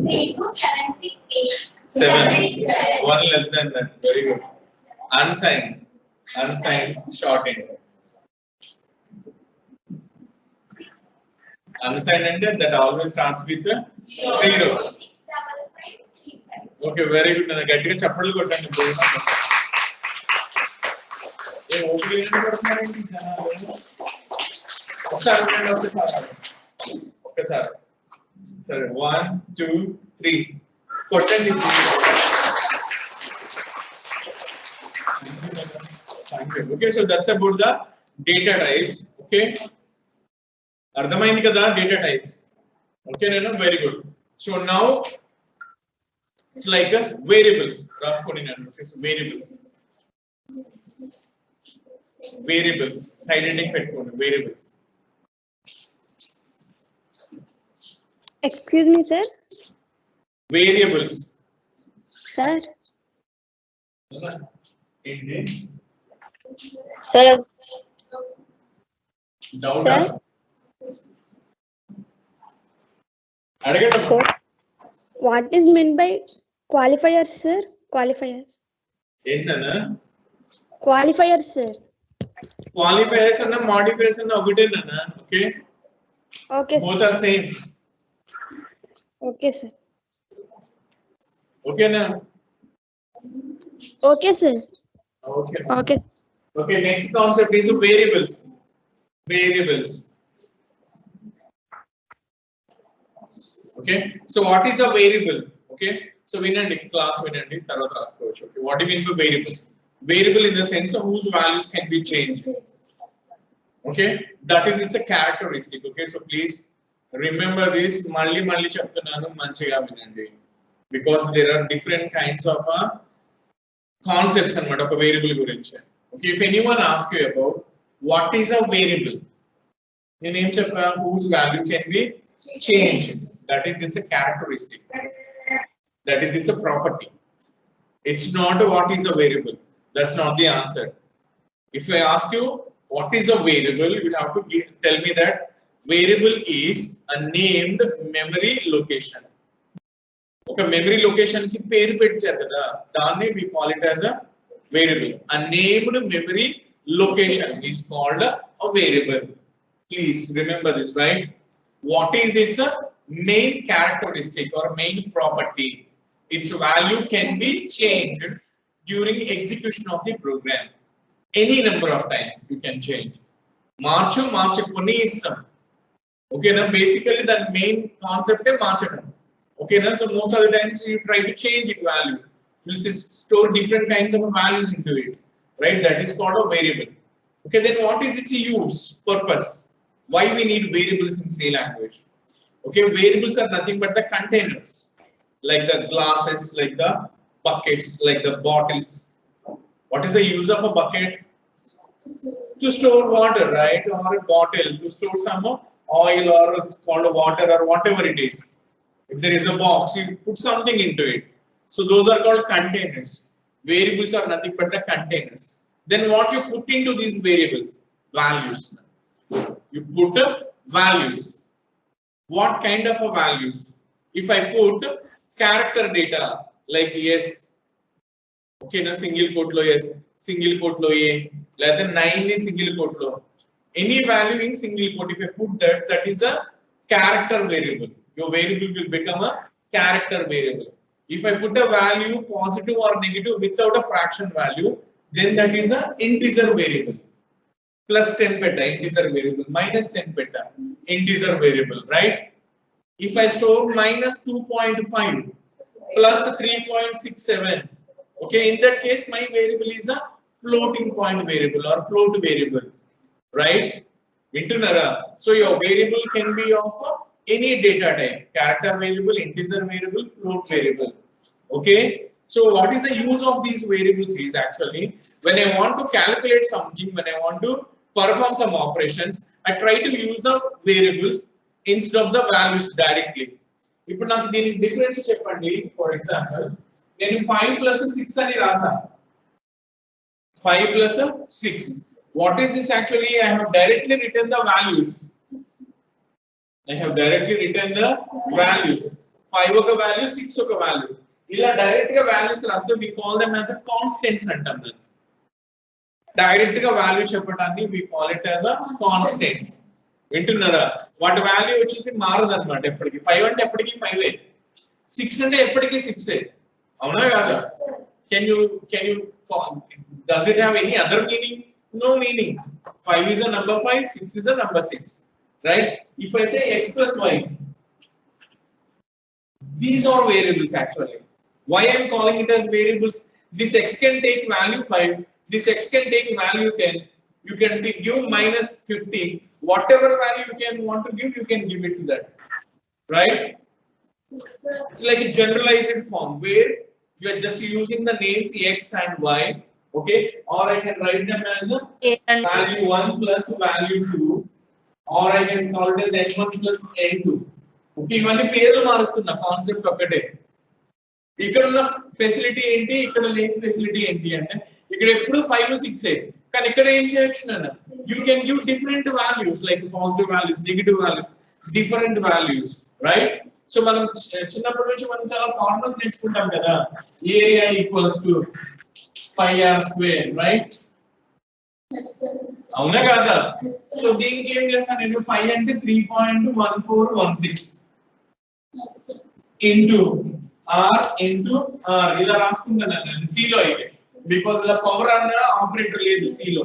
Speaker 6: 32 768.
Speaker 2: 7 1 less than that. Very good. Unsigned short int. Unsigned అంటే that always starts with 0.
Speaker 6: 65535.
Speaker 2: Okay very good. నేను గట్టిగా చప్పట్లు కొట్టండి. ఏ ఓపిక కొడుతున్నారండి జనాలు? ఒకసారి సరే 1 2 3 కొట్టండి. Okay, so that's about the data types. Okay, అర్థమైంది కదా data types? Okay నేను very good. So now it's like variables. రాసుకోండి నేను వేరియబుల్స్ సైడ్ హెడ్డింగ్ పెట్టుకోండి. Variables.
Speaker 3: Excuse me, sir.
Speaker 2: Variables.
Speaker 3: Sir.
Speaker 2: ఏంటి
Speaker 4: Sir,
Speaker 2: డౌట్?
Speaker 3: Sir.
Speaker 2: అడగండి.
Speaker 3: Sir. What is meant by qualifiers, sir? Qualifier.
Speaker 2: ఏంటన్నా?
Speaker 3: Qualifiers, sir.
Speaker 2: Qualifiers అన్న modifiers అన్న ఒకటేనా? Okay,
Speaker 3: Okay, sir.
Speaker 2: Both are same.
Speaker 3: Okay, sir.
Speaker 2: ఓకేనా?
Speaker 3: Okay, sir.
Speaker 2: Okay.
Speaker 3: Okay.
Speaker 2: Okay, next concept is variables. Okay, so what is a variable? Okay, so వినండి class వినండి, తర్వాత రాసుకోవచ్చు. Okay, what do you mean by variable? Variable in the sense of whose values can be changed. Okay, that is a characteristic. Okay, so please remember this మళ్ళీ మళ్ళీ చెప్తున్నాను మంచిగా వినండి because there are different kinds of concepts అన్నమాట ఒక variable గురించి. Okay, if anyone ask you about what is a variable, నేనేం చెప్పా, whose value can be change, that is it's a characteristic, that is it's a property. It's not what is a variable. That's not the answer. If I ask you what is a variable, you have to tell me that variable is a named memory location. Okay, memory location ki పేరు పెట్టారు కదా, దాన్ని we call it as a variable. A named memory location is called a variable. Please remember this, right? What is its main characteristic or main property? Its value can be changed during execution of the program. Any number of times you can change. మార్చుకుని ఇస్తాం. ఓకేనా, basically దాని main కాన్సెప్టే మార్చడం. ఓకేనా, so most of the times you try to change it value. You store different kinds of values into it, right? That is called a variable. Okay, then what is its use, purpose? Why we need variables in C language? Okay, variables are nothing but the containers, like the glasses, like the buckets, like the bottles. What is the use of a bucket? To store water, right? Or a bottle to store some oil, or it's called water, or whatever it is. If there is a box, you put something into it. So those are called containers. Variables are nothing but the containers. Then what you put into these variables? Values. You put values. What kind of a values? If I put character data like yes, okay, na single quote lo yes, single quote lo ye, like 9 is single quote lo, any value in single quote, if I put that, that is a character variable. Your variable will become a character variable. If I put a value positive or negative without a fraction value, then that is a integer variable. Plus 10 peta integer variable, minus 10 peta integer variable, right? If I store minus 2.5 plus 3.67, okay, in that case my variable is a floating point variable or float variable, right? Vintunara. So your variable can be of any data type: character variable, integer variable, float variable. Okay, so what is the use of these variables is actually when I want to calculate something, when I want to perform some operations, I try to use the variables instead of the values directly. ఇప్పుడు నాకు దీని difference చెప్పండి. For example నేను 5 plus 6 అని రాసాను. 5 plus 6. What is this actually? I have directly written the values. I have directly written the values. 5 ఒక value, 6 ఒక value. ఇలా డైరెక్ట్ గా వాల్యూస్ రాస్తే we call them as a constants అంటాం. డైరెక్ట్ గా value చెప్పడాన్ని we call it as a constant. వింటున్నారా? వాటి value వచ్చేసి మారదు అన్నమాట ఎప్పటికీ. 5 అంటే ఎప్పటికీ 5ఏ, 6 అంటే ఎప్పటికీ 6ఏ. అవునా కాదా? Can you does it have any other meaning? No meaning. 5 is a number 5, 6 is a number 6, right? If I say x plus y, these are variables actually. Why I am calling it as variables? This x can take value 5, this x can take value 10. You can give minus 15. Whatever value you can want to give, you can give it to that, right? It's like a generalized form where you are just using the names x and y, okay? Or I can write them as a value 1 plus value 2, or I can call it as n1 plus n2. Okay, ఇవన్నీ పేర్లు మారుస్తున్నా, concept ఒకటే. ఇక్కడ ఉన్న facility ఏంటి, ఇక్కడ లేని facility ఏంటి అంటే ఇక్కడ ఎప్పుడు 5 6 కానీ ఇక్కడ ఏం చేయొచ్చు నాన్న, you can give different values like positive values, negative values, different values, right? So మనం చిన్నప్పటి నుంచి మనం చాలా ఫార్ములాస్ నేర్చుకుంటాం కదా, area equals to πr square, right? అవునా కాదా? సో దీనికి ఏం చేస్తాను నేను, 5 అంటే 3.1416 ఇంటూ r ఇంటూ r ఇలా రాసుకుంటాను నేను C లో అయితే, బికాజ్ ఇలా పవర్ అన్న ఆపరేటర్ లేదు C లో.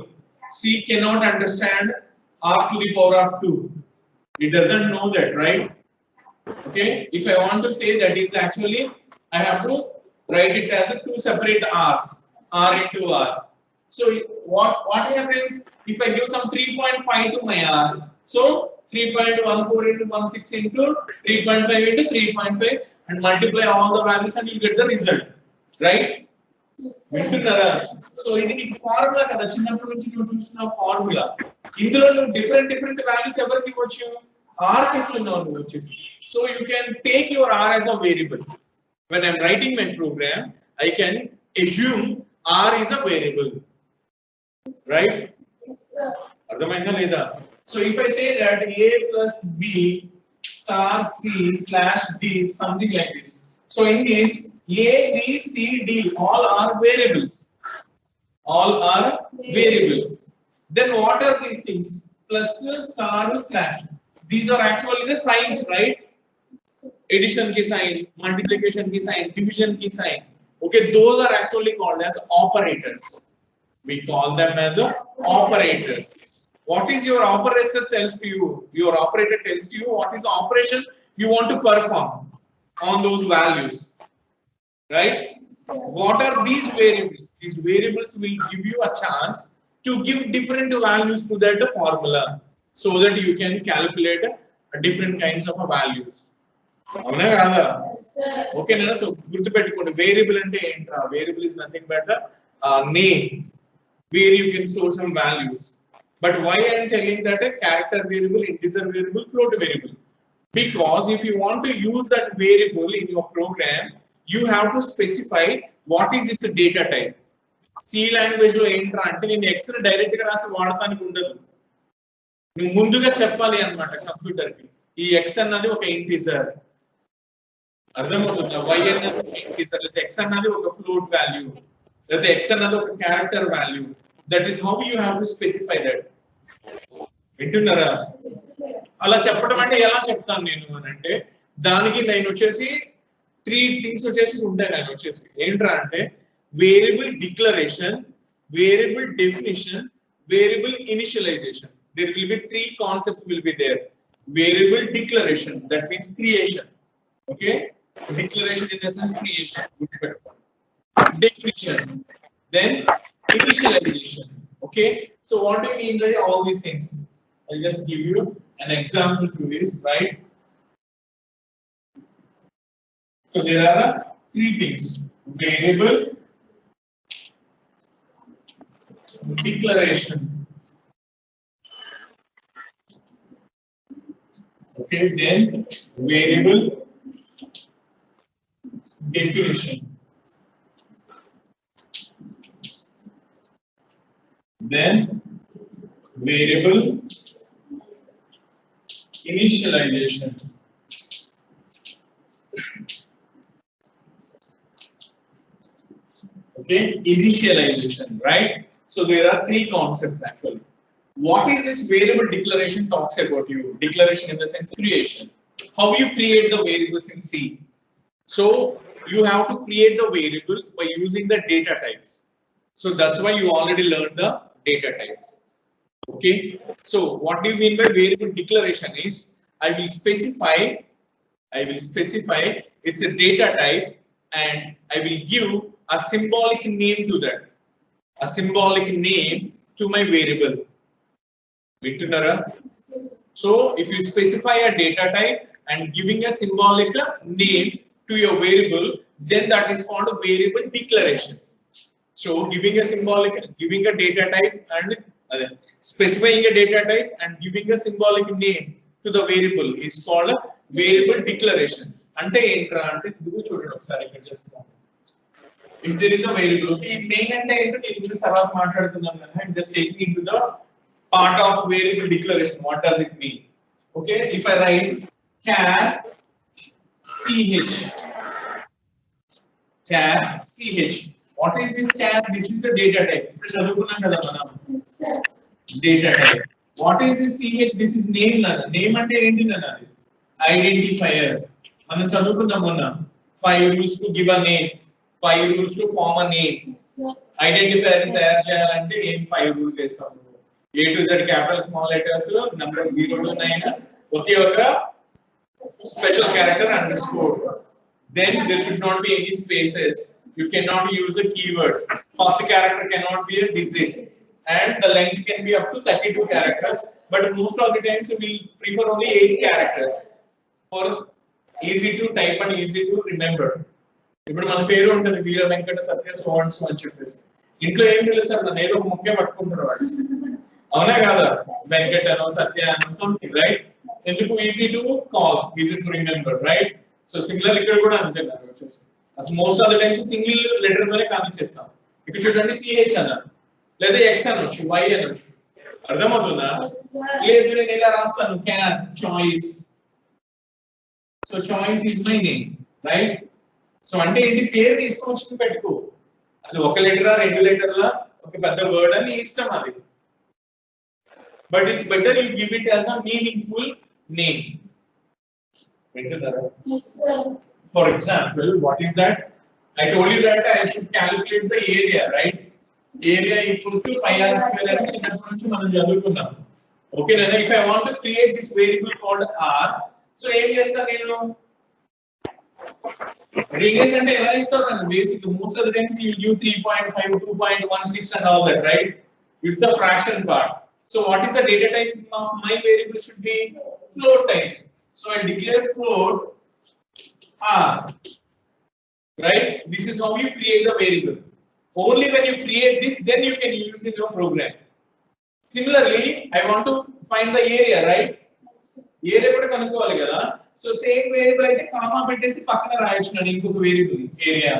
Speaker 2: C cannot understand r to the power of 2. It doesn't know that, right? Okay, if I want to say that is actually I have to write it as a 2 separate r's, r into r. So what happens if I give some 3.5 to my r? So 3.14 into 16 into 3.5 into 3.5 and multiply all the values and you get the result, right? వింటున్నారా? So ఇది నీకు formula కదా, చిన్నప్పటి నుంచి నువ్వు చూస్తున్న formula. ఇందులో నువ్వు డిఫరెంట్ వాల్యూస్ ఎవరికి ఇవ్వచ్చు? ఆర్ కి ఇస్తున్నావు నువ్వు వచ్చేసి. So you can take your R as a variable. When I'm writing my program I can assume R is a variable, right? అర్థమైందా లేదా? So if I say that a plus b star c slash d something like this. So in this a b c d all are variables, all are variables. Then what are these things? Plus, star, slash, these are actually the signs, right? Addition ki sign, multiplication ki sign, division ki sign. Okay, those are actually called as operators. We call them as operators. What is your operator tells to you? Your operator tells to you what is the operation you want to perform on those values, right? What are these variables? These variables will give you a chance to give different values to that formula so that you can calculate different kinds of values. అవునా కాదా? ఓకేనా? So గుర్తుపెట్టుకోండి, variable అంటే ఏంట్రా? Variable is nothing but name where you can store some values. But why I am telling that a character variable, integer variable, float variable? Because if you want to use that variable in your program, you have to specify what is its data type. C language లో ఏంట్రా అంటే నేను x ని direct గా రాసి వాడటానికి ఉండదు. నువ్వు ముందుగా చెప్పాలి అన్నమాట కంప్యూటర్ కి, ఈ x అన్నది ఒక ఇంటిజర్, అర్థమవుతుందా? y అన్నది ఒక ఇంటిజర్, లేదా x అన్నది ఒక ఫ్లోట్ వాల్యూ, లేదా x అన్నది ఒక character value. That is how you have to specify that. వింటున్నారా? అలా చెప్పడం అంటే ఎలా చెప్తాను నేను అని అంటే, దానికి నేను వచ్చేసి 3 థింగ్స్ వచ్చేసి ఉంటాయి. నేను వచ్చేసి ఏంట్రా అంటే variable declaration, variable definition, variable initialization. There will be 3 concepts will be there. Variable declaration, that means creation. Okay, declaration in the sense creation. Definition, then initialization. Okay, so what do you mean by all these things? I'll just give you an example to this, right? So there are 3 things: variable declaration. Okay, then variable definition, then variable initialization. Okay, initialization, right? So there are 3 concepts actually. What is this variable declaration talks about you? Declaration in the sense creation. How you create the variables in C? So you have to create the variables by using the data types. So that's why you already learned the data types. Okay. So what do you mean by variable declaration is I will specify it's a data type and I will give a symbolic name to that. A symbolic name to my variable. So if you specify a data type and giving a symbolic name to your variable, then that is called a variable declaration. So giving a data type and specifying a data type and giving a symbolic name to the variable is called a variable declaration. Ante entra ante idu chudandi okasari ikkada just if there is a variable, okay, main ante ento nenu tarvata maatladutunnam kada, I'm just taking into the part of variable declaration. What does it mean? Okay, if I write char ch, what is this char? This is the data type. Chadukunnam kada manam.
Speaker 6: Yes, sir.
Speaker 2: Data type. What is this ch? This is name nana. Name ante enti nana? Identifier. Manam chadukunnam manna. 5 rules to give a name, 5 rules to form a name.
Speaker 6: Yes, sir.
Speaker 2: Identifier ni tayaru cheyalante em 5 rules chestam. A to Z capital small letters, number 0 to 9. Okay, oka special character underscore. Then there should not be any spaces. You cannot use the keywords. First character cannot be a digit, and the length can be up to 32 characters. but most of the times we'll prefer only 8 characters for easy to type and easy to remember. ఇప్పుడు మన పేరు ఉంటుంది Veera Venkata Satya sons అని చెప్పేసి ఇంట్లో ఏం తెలుస్తారు నన్ను ఏదో ముఖ్య పట్టుకుంటారు వాడు అవునా కాదా వెంకటనో సత్య అనో సంథింగ్ రైట్ ఎందుకు easy to call easy to remember right so singular ఇక్కడ కూడా అంతే వచ్చేసి అసలు most of the times single letter తోనే కానిచ్చేస్తాం ఇక్కడ చూడండి సిహెచ్ అన్నారు లేదా ఎక్స్ అనొచ్చు వై అనొచ్చు అర్థమవుతుందా లేదు నేను ఇలా రాస్తాను can choice so choice is my name right so అంటే ఏంటి పేరు తీసుకొచ్చి పెట్టుకో అది ఒక లెటరా 2 లెటర్లా ఒక పెద్ద వర్డ్ అని ఇష్టం అది but it's better you give it as a meaningful name for example what is that I told you that I should calculate the area, right? Area equals to pi r square అని చిన్నప్పటి నుంచి మనం చదువుకున్నాం okay నేను if I want to create this variable called r so ఏం చేస్తా నేను radius అంటే ఎలా ఇస్తారు అంటే basic most of the times you give 3.5 2.16 and all that right with the fraction part so what is the data type of my variable should be float type so I declare float r right this is how you create the variable only when you create this then you can use in your program similarly I want to find the area right area కూడా కనుక్కోవాలి కదా so same variable అయితే comma పెట్టేసి పక్కన రాయొచ్చు నేను ఇంకొక variable area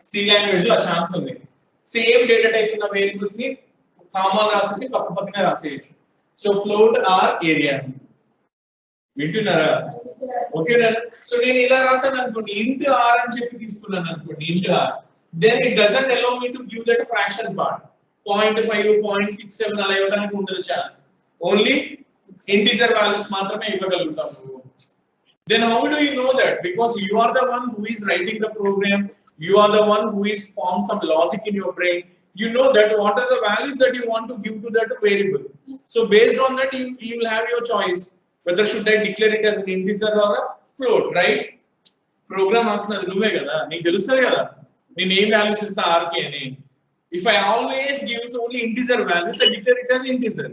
Speaker 2: C language లో ఆ ఛాన్స్ ఉంది సేమ్ డేటా టైప్ ఉన్న వేరియబుల్స్ ని కామా రాసేసి పక్కన రాసేయచ్చు సో ఫ్లోట్ ఆర్ ఏరియా వింటున్నారా ఓకేనా సో నేను ఇలా రాసాను అనుకోండి ఇంట్ ఆర్ అని చెప్పి తీసుకున్నాను అనుకోండి int R then it doesn't allow me to give that fraction part 0.5 0.67 అలా ఇవ్వడానికి ఉండదు ఛాన్స్ ఓన్లీ ఇంటిజర్ వాల్యూస్ మాత్రమే ఇవ్వగలుగుతాం నువ్వు then how do you know that because you are the one who is writing the program you are the one who is formed some logic in your brain you know that what are the values that you want to give to that variable so based on that you will have your choice whether should I declare it as an integer or a float right program రాస్తున్నది నువ్వే కదా నీకు తెలుస్తుంది కదా నేను ఏ values ఇస్తా r కి అని if I always gives only integer values I declare it as integer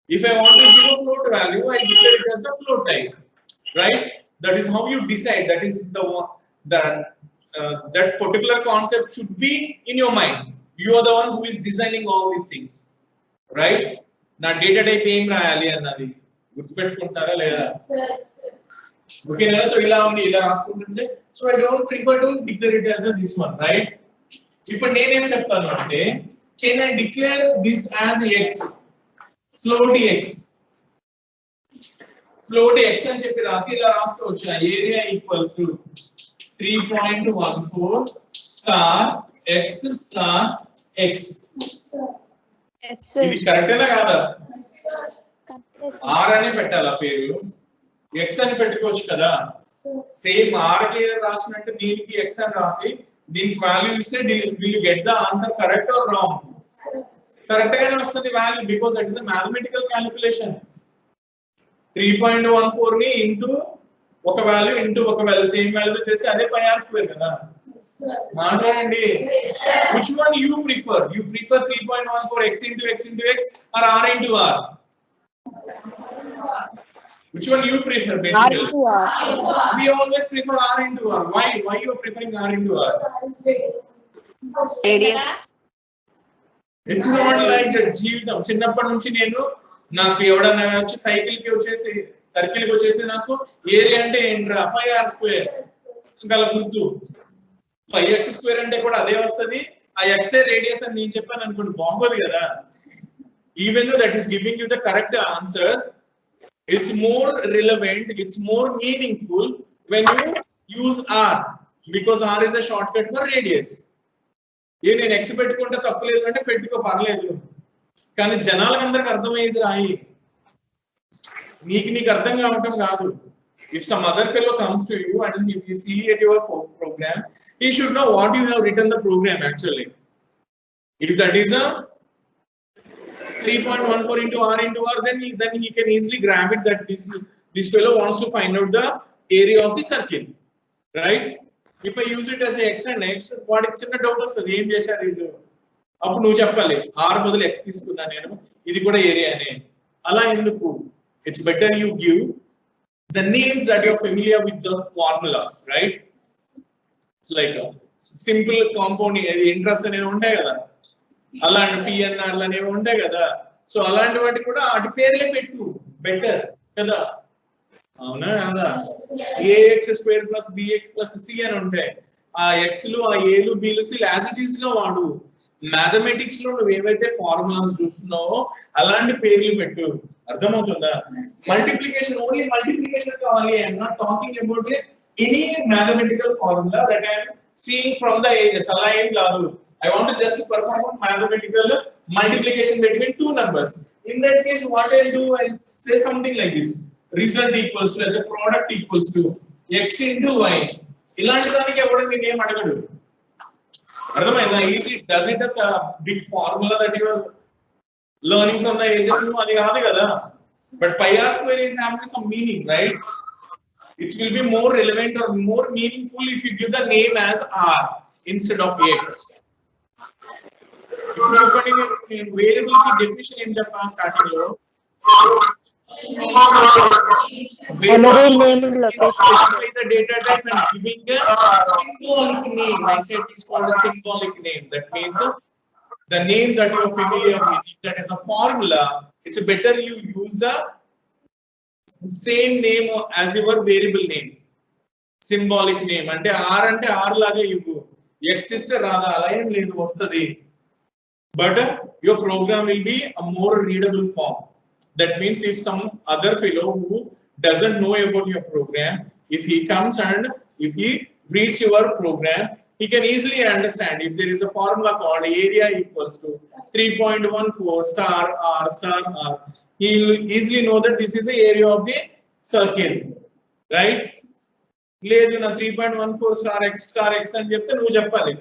Speaker 2: if I want to give a float value I declare it as a float type right that is how you decide that is the one that particular concept should be in your mind you are the one who is designing all these things right na data type em rayali annadi గుర్తుపెట్టుకుంటారా లేదా okay నా so ఇలా ఉంది ఇలా రాసుకుంటుంటే so I don't prefer to declare it as a this one right ఇప్పుడు నేను ఏం చెప్తాను అంటే can I declare this as x float x అని చెప్పి రాసి ఇలా రాసుకోవచ్చు area equals to 3.14 star x star x ఇది కరెక్టేనా కాదా r అని పెట్టాలా పేరు x అని పెట్టుకోవచ్చు కదా సేమ్ r కి రాసినట్టు దీనికి x అని రాసి దీనికి వాల్యూ ఇస్తే will you get the answer correct or wrong correct గానే వస్తుంది value because that is a mathematical calculation 3.14 ని ఇంటూ ఒక వాల్యూ ఇంటూ ఒక వాల్యూ సేమ్ వాల్యూ చేసి అదే pi r స్క్వేర్ కదా మాట్లాడండి which one you prefer 3.14 x into x into x or r into r which one you prefer basically
Speaker 4: R into R.
Speaker 2: we always prefer r into r why you are preferring r into r it's not like that జీవితం చిన్నప్పటి నుంచి నేను నాకు ఎవడన్నా వచ్చి cycle కి వచ్చేసి circle కి వచ్చేసి నాకు ఏరియా అంటే ఏంట్రా pi r స్క్వేర్ గల గుర్తు 5x స్క్వేర్ అంటే కూడా అదే వస్తది ఆ x రేడియస్ అని నేను చెప్పాను అనుకోండి బాగోదు కదా even though that is giving you the correct answer it's more relevant it's more meaningful when you use r because r is a shortcut for radius ఏ నేను x పెట్టుకుంటే తప్పలేదు అంటే పెట్టుకో పర్లేదు కానీ జనాలకు అందరికి అర్థమయ్యేది రాయి నీకు అర్థం కావటం కాదు if some other fellow comes to you and if you see at your program he should know what you have written the program actually if that is a 3.14 into r into r then he can easily grab it that this fellow wants to find out the area of the circle right if I use it as a x and x what is చిన్న doubt వస్తది ఏం చేశారు వీళ్ళు అప్పుడు నువ్వు చెప్పాలి r బదులు x తీసుకున్నా నేను ఇది కూడా ఏరియానే. అలా ఎందుకు? It's better you give the names that you're familiar with the formulas, right? It's like a simple compound interest అనేవి ఉంటాయి కదా, అలాంటి పిఎన్ఆర్లు అనేవి ఉంటాయి కదా. సో అలాంటి వాటి కూడా వాటి పేర్లే పెట్టు, బెటర్ కదా. అవునా కదా? Ax square plus bx plus c అని ఉంటాయి. ఆ ఎక్స్లు ఆ ఏలు బీలు సిలు యాజ్ ఇట్ ఈస్ గా వాడు. మ్యాథమెటిక్స్ లో నువ్వు ఏవైతే ఫార్ములాస్ చూస్తున్నావో అలాంటి పేర్లు పెట్టు. అర్థమవుతుందా? మల్టిప్లికేషన్ ఓన్లీ మల్టిప్లికేషన్ కావాలి. I'm not talking about any mathematical formula that I'm seeing from the ages. అలా ఏం కాదు. I want to just perform a mathematical multiplication between two numbers. In that case, what I'll do, I'll say something like this: result equals to, the product equals to x into y. ఇలాంటి దానికి ఎవరు మీ name అడగడు. అర్థమైందా? Easy. Does it as a big formula that you are learning from the ages? అది కాదు కదా. But pi r square is having some meaning, right? It will be more relevant or more meaningful if you give the name as r instead of x. ఇప్పుడు చెప్పండి, variable కి definition ఏం చెప్పాలి starting లో?
Speaker 4: Memory naming location.
Speaker 2: Specify the data type and giving a symbolic name. I said it's called a symbolic name. That means the name that you are familiar with. If that is a formula, it's better you use the same name as your variable name. Symbolic name. అంటే r అంటే r లాగా ఇవ్వు. x ఇస్తే రాదా? అలా ఏం లేదు, వస్తది. But your program will be a more readable form. That means if some other fellow who doesn't know about your program, if he comes and if he reads your program, he can easily understand. If there is a formula called area equals to 3.14 star r star r, he will easily know that this is the area of the circle, right? లేదు నా 3.14 star x అని చెప్తే నువ్వు చెప్పాలి,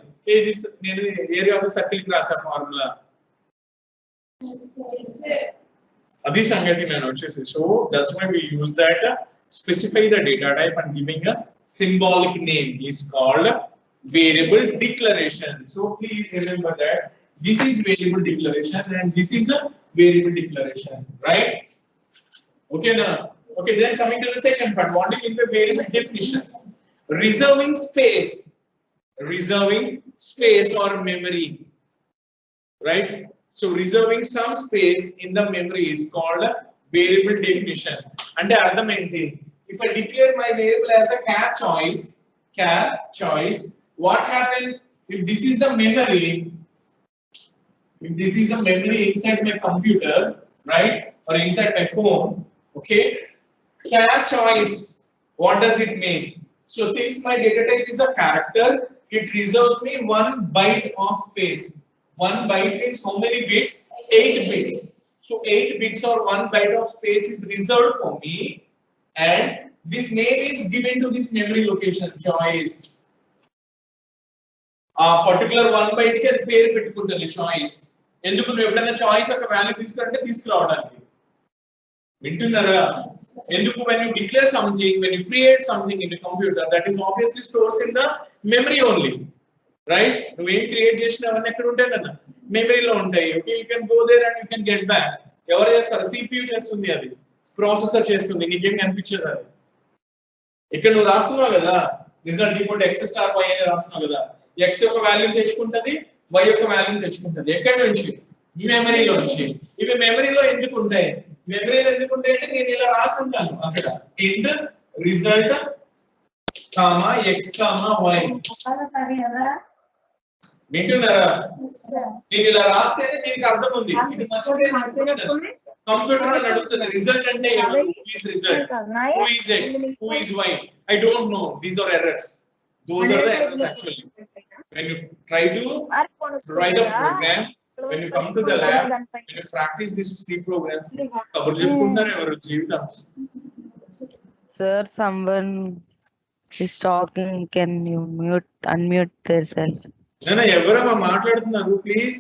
Speaker 2: నేను area of the circle కి రాసా formula. అది సంగతి నేను వచ్చేసి. So that's why we use that specify the data type and giving a symbolic name is called variable declaration. So please remember that this is variable declaration and this is a variable declaration, right? ఓకేనా? Okay, then coming to the second part, what do you mean by variable definition? Reserving space or memory, right? So reserving some space in the memory is called variable definition. And the other main thing, if I declare my variable as a char choice, what happens if this is the memory? If this is the memory inside my computer, right, or inside my phone, okay? Char choice, what does it mean? So since my data type is a character, it reserves me 1 byte of space. 1 byte means how many bits? 8 bits. So 8 bits or 1 byte of space is reserved for me, and this name is given to this memory location, choice. A particular 1 byte ki adi పేరు పెట్టుకుంటుంది choice. ఎందుకు? నువ్వు ఎప్పుడైనా choice ఒక value తీసుకుంటే తీసుకురావడానికి. వింటున్నారా? ఎందుకు? when you declare something, when you create something in the computer, that is obviously stores in the memory only, right? నువ్వు ఏం క్రియేట్ చేసినావన్నీ ఎక్కడ ఉంటాయి కదా, మెమరీలో ఉంటాయి. Okay, you can go there and you can get back. ఎవరు చేస్తారు? CPU చేస్తుంది, అది ప్రాసెసర్ చేస్తుంది, నీకేం కనిపించదు. అది ఇక్కడ నువ్వు రాస్తున్నావు కదా, result equal x star y అని రాస్తున్నావు కదా, x యొక్క వాల్యూ తెచ్చుకుంటది, y యొక్క వాల్యూ తెచ్చుకుంటది. ఎక్కడి నుంచి? మెమరీలో నుంచి. ఇవి మెమరీలో ఎందుకు ఉంటాయి? మెమరీలో ఎందుకు ఉంటాయి అంటే నేను ఇలా రాసుంటాను అక్కడ, ఇంట్ result comma x comma y. వింటున్నారా? నేను ఇలా రాస్తేనే దీనికి అర్థం ఉంది. ఇది మర్చిపోయి కంప్యూటర్ అని అడుగుతుంది రిజల్ట్ అంటే ఎవరు? Who is result? Who is x? Who is y? I don't know. These are errors. Those are the errors actually. When you try to write a program, when you come to the lab, when you practice these C programs, kabur cheptunnare evaru jeevitam.
Speaker 7: Sir, someone is talking. Can you unmute themselves?
Speaker 2: Nana evarama maatladutunnaru, please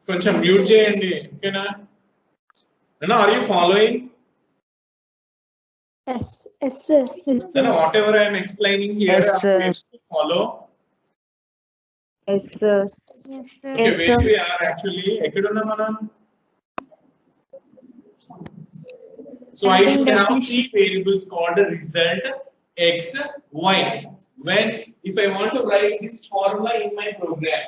Speaker 2: koncham mute cheyandi, okayna? Nana, are you following?
Speaker 3: Yes, sir.
Speaker 2: Nana, whatever I am explaining here,
Speaker 7: Yes, sir.
Speaker 2: you have to follow.
Speaker 7: Yes, sir.
Speaker 1: Yes, sir.
Speaker 2: Okay,
Speaker 7: Yes,
Speaker 2: where
Speaker 7: sir.
Speaker 2: we are actually ekkadunna manam. So I
Speaker 1: Typing
Speaker 2: should have
Speaker 1: definition.
Speaker 2: 3 variables called the result x, y. When if I want to write this formula in my program,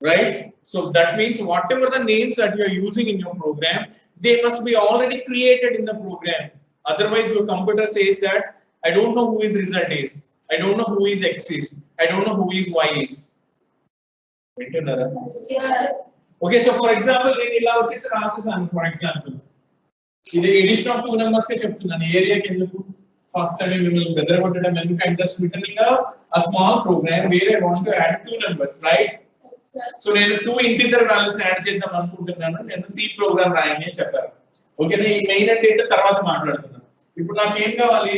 Speaker 2: right? So that means whatever the names that you are using in your program, they must be already created in the program. Otherwise, your computer says that I don't know who is result is, I don't know who is x is, I don't know who is y is. Okay, so for example, నేను ఇలా వచ్చేసి రాసేసాను for example. ఇది edition of 2 numbers కే చెప్తున్నాను. ఏరియాకి ఎందుకు first time మిమ్మల్ని బెదరగొట్టడం ఎందుకు? I'm just written a small program where I want to add 2 numbers, right? So నేను 2 ఇంటిజర్ వాల్యూస్ యాడ్ చేద్దాం అనుకుంటున్నాను. నేను సి ప్రోగ్రామ్ రాయండి అని చెప్పారు. ఓకేనా? ఈ మెయిన్ అంటే ఏంటో తర్వాత మాట్లాడుతున్నాను. ఇప్పుడు నాకు ఏం కావాలి?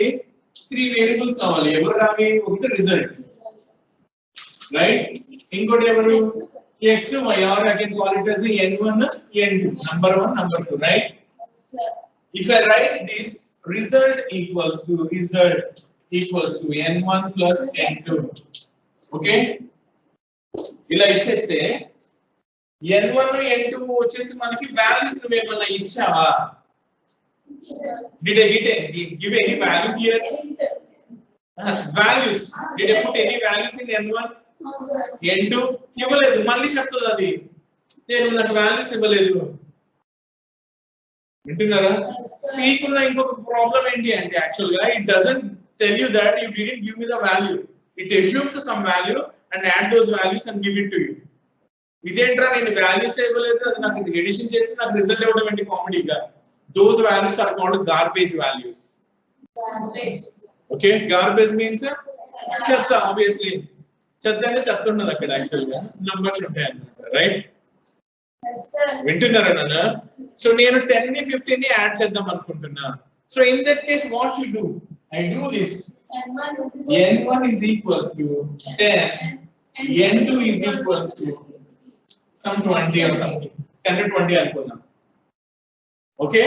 Speaker 2: 3 వేరియబుల్స్ కావాలి. ఎవరు రావి? ఒకటి రిజల్ట్, రైట్? ఇంకోటి ఎవరు? x, y, or I can call it as n1, n2, number 1, number 2, right? If I write this, result equals to n1 plus n2, okay? ఇలా ఇచ్చేస్తే n1 n2 వచ్చేసి మనకి వాల్యూస్ ను ఏమన్నా ఇచ్చావా? Did I give any value here? Values. Did I put any values in n1? n2 ఇవ్వలేదు. మళ్ళీ చెప్తున్నది నేను నాకు వాల్యూస్ ఇవ్వలేదు. వింటున్నారా? సి కున్న ఇంకొక ప్రాబ్లం ఏంటి అంటే యాక్చువల్ గా it doesn't tell you that you didn't give me the value. It assumes some value and add those values and give it to you. ఇదేంట్రా నేను వాల్యూస్ ఇవ్వలేదు, అది నాకు ఎడిషన్ చేసి నాకు రిజల్ట్ ఇవ్వడం ఏంటి కామెడీగా? Those values are called garbage values. Okay, garbage means చెత్త. Obviously చెత్త అంటే చెత్త ఉన్నది అక్కడ యాక్చువల్ గా నంబర్స్ ఉంటాయి అన్నమాట, రైట్? వింటున్నారా నాన్న? సో నేను 10 ని 15 ని యాడ్ చేద్దాం అనుకుంటున్నా. So in that case what you do? I do this. n1 is equals to 10, n2 is equals to some 20 or something, 10 to 20 అనుకుందాం. Okay,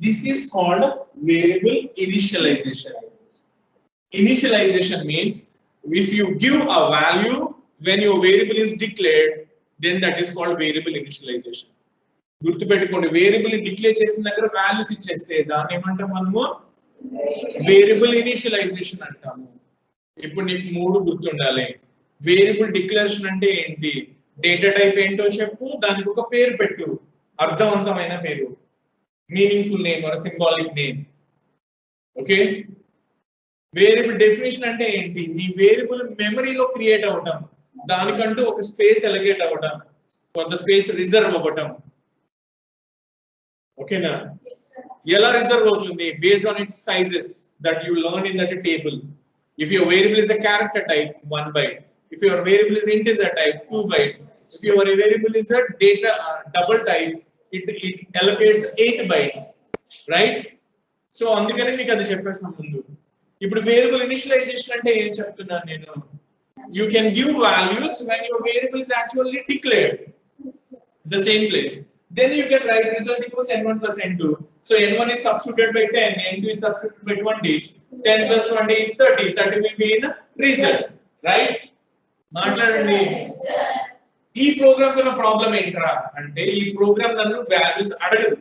Speaker 2: this is called variable initialization. Initialization means if you give a value when your variable is declared, then that is called variable initialization. గుర్తుపెట్టుకోండి, variable declare చేసిన దగ్గర values ఇచ్చేస్తే దాన్ని ఏమంటాం మనము? Variable initialisation అంటాము. ఇప్పుడు నీకు 3 గుర్తుండాలి. వేరియబుల్ డిక్లరేషన్ అంటే ఏంటి? డేటా టైప్ ఏంటో చెప్పు, దానికి ఒక పేరు పెట్టు, అర్థవంతమైన పేరు, meaningful name or symbolic name. Okay. Variable definition అంటే ఏంటి? నీ వేరియబుల్ మెమరీలో క్రియేట్ అవ్వటం, దానికంటూ ఒక స్పేస్ ఎలగేట్ అవ్వటం, కొంత స్పేస్ రిజర్వ్ అవ్వటం. ఓకేనా? ఎలా రిజర్వ్ అవుతుంది? based on its sizes that you learn in that table. If your variable is a character type, 1 byte. If your variable is integer type, 2 bytes. If your variable is a data double type, it allocates 8 bytes, right? So అందుకనే మీకు అది చెప్పేసాను ముందు. ఇప్పుడు variable initialisation అంటే ఏం చెప్తున్నాను నేను? You can give values when your variable is actually declared the same place. Then you can write result equals n1 plus n2. So n1 is substituted by 10, n2 is substituted by 20. 10 plus 20 is 30. 30 will be in result, right? మాట్లాడండి. ఈ programme కున్న problem ఏంట్రా అంటే ఈ programme నన్ను values అడగదు.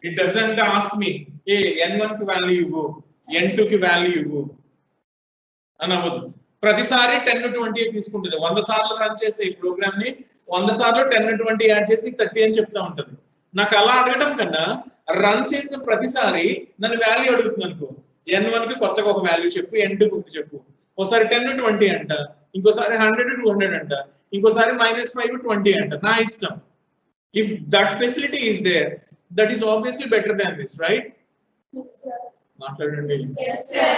Speaker 2: It doesn't ask me A n1 కి value ఇవ్వు, n2 కి వాల్యూ ఇవ్వు అని అవ్వదు. ప్రతిసారి 10 20 తీసుకుంటుంది. 100 సార్లు రన్ చేస్తే ఈ ప్రోగ్రామ్ ని 100 సార్లు 10 20 యాడ్ చేసి 30 అని చెప్తా ఉంటుంది. నాకు అలా అడగడం కన్నా రన్ చేసిన ప్రతిసారి నన్ను వాల్యూ అడుగుతుంది అనుకో, n1 కి కొత్తగా ఒక వాల్యూ చెప్పు, n2 కి చెప్పు. ఒకసారి 10 20 అంట, ఇంకోసారి 100 200 అంట, ఇంకోసారి -5 20 అంట. నా ఇష్టం. If that facility is there, that is obviously better than this, right?
Speaker 6: Yes, sir.
Speaker 2: మాట్లాడండి.
Speaker 6: Yes, sir.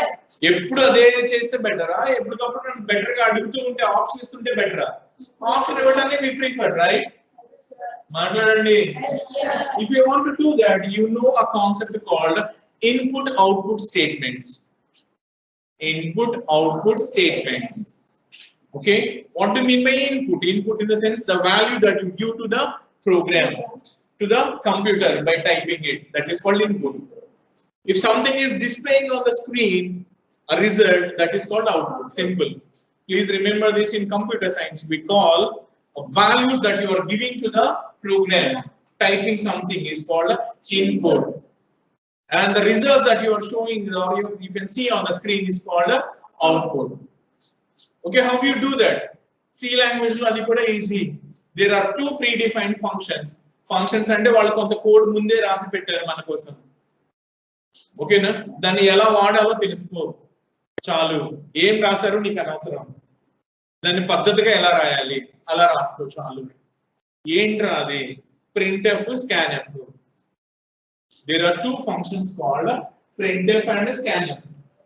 Speaker 2: ఎప్పుడు అదే చేస్తే బెటరా? ఎప్పటికప్పుడు నన్ను బెటర్ గా అడుగుతూ ఉంటే ఆప్షన్ ఇస్తుంటే బెటరా? ఆప్షన్ ఇవ్వడానికి we prefer, right?
Speaker 6: Yes, sir.
Speaker 2: మాట్లాడండి.
Speaker 6: Yes, sir.
Speaker 2: If you want to do that, you know a concept called input output statements. Input output statements. Okay, what do you mean by input? Input in the sense the value that you give to the program, to the computer by typing it. That is called input. If something is displaying on the screen a result, that is called output. Simple. Please remember this in computer science. We call values that you are giving to the program. Typing something is called input. And the results that you are showing or you can see on the screen is called output. Okay, how do you do that? C language lo adi kuda easy. There are two predefined functions. Functions ante vallu konta code munde rasi pettaru mana kosam. Okay na? Danni ela vaadalo telusko. చాలు ఏం రాశారు నీకు అనవసరం దాన్ని పద్ధతిగా ఎలా రాయాలి అలా రాసుకో చాలు ఏంట్రా అది printf scanf there are two functions called printf and scanf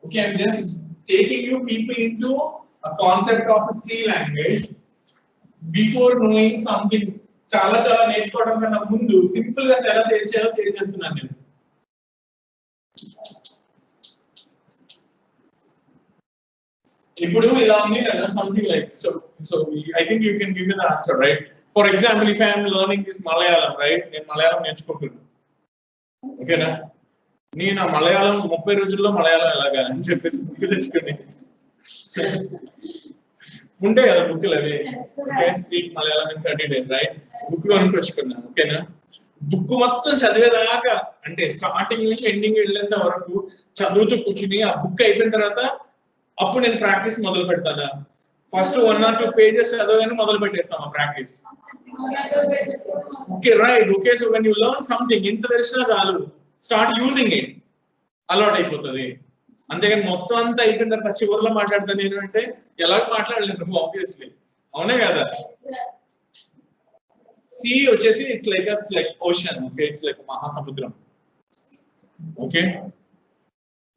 Speaker 2: okay I'm just taking you people into a concept of C language before knowing something చాలా చాలా నేర్చుకోవడం కన్నా ముందు సింపుల్ గా ఎలా చేయాలో తెలియజేస్తున్నాను నేను ఇప్పుడు ఇలా ఉంది కదా something like so I think you can give me the answer right for example if I am learning this Malayalam right నేను మలయాళం నేర్చుకుంటున్నాను ఓకేనా నేను మలయాళం 30 రోజుల్లో మలయాళం ఎలాగా అని చెప్పేసి బుక్ తెచ్చుకుని ఉంటాయి కదా బుక్లు అవి speak Malayalam in 30 days right book కొనుక్కొచ్చుకున్నాను ఓకేనా బుక్ మొత్తం చదివేదాకా అంటే స్టార్టింగ్ నుంచి ఎండింగ్ వెళ్ళేంత వరకు చదువుతూ కూర్చుని ఆ బుక్ అయిపోయిన తర్వాత అప్పుడు నేను ప్రాక్టీస్ మొదలు పెడతాను ఫస్ట్ 1 or 2 pages చదవగానే మొదలు పెట్టేస్తాను practice okay right okay so when you learn something ఇంత తెలిసినా చాలు స్టార్ట్ యూజింగ్ ఇట్ అలవాట్ అయిపోతుంది అంతేగాని మొత్తం అంతా అయిపోయిన తర్వాత చివరిలో మాట్లాడతాను నేను అంటే ఎలా మాట్లాడలేను ఆబ్వియస్లీ అవునా కదా సి వచ్చేసి it's like ocean okay it's like మహాసముద్రం ఓకే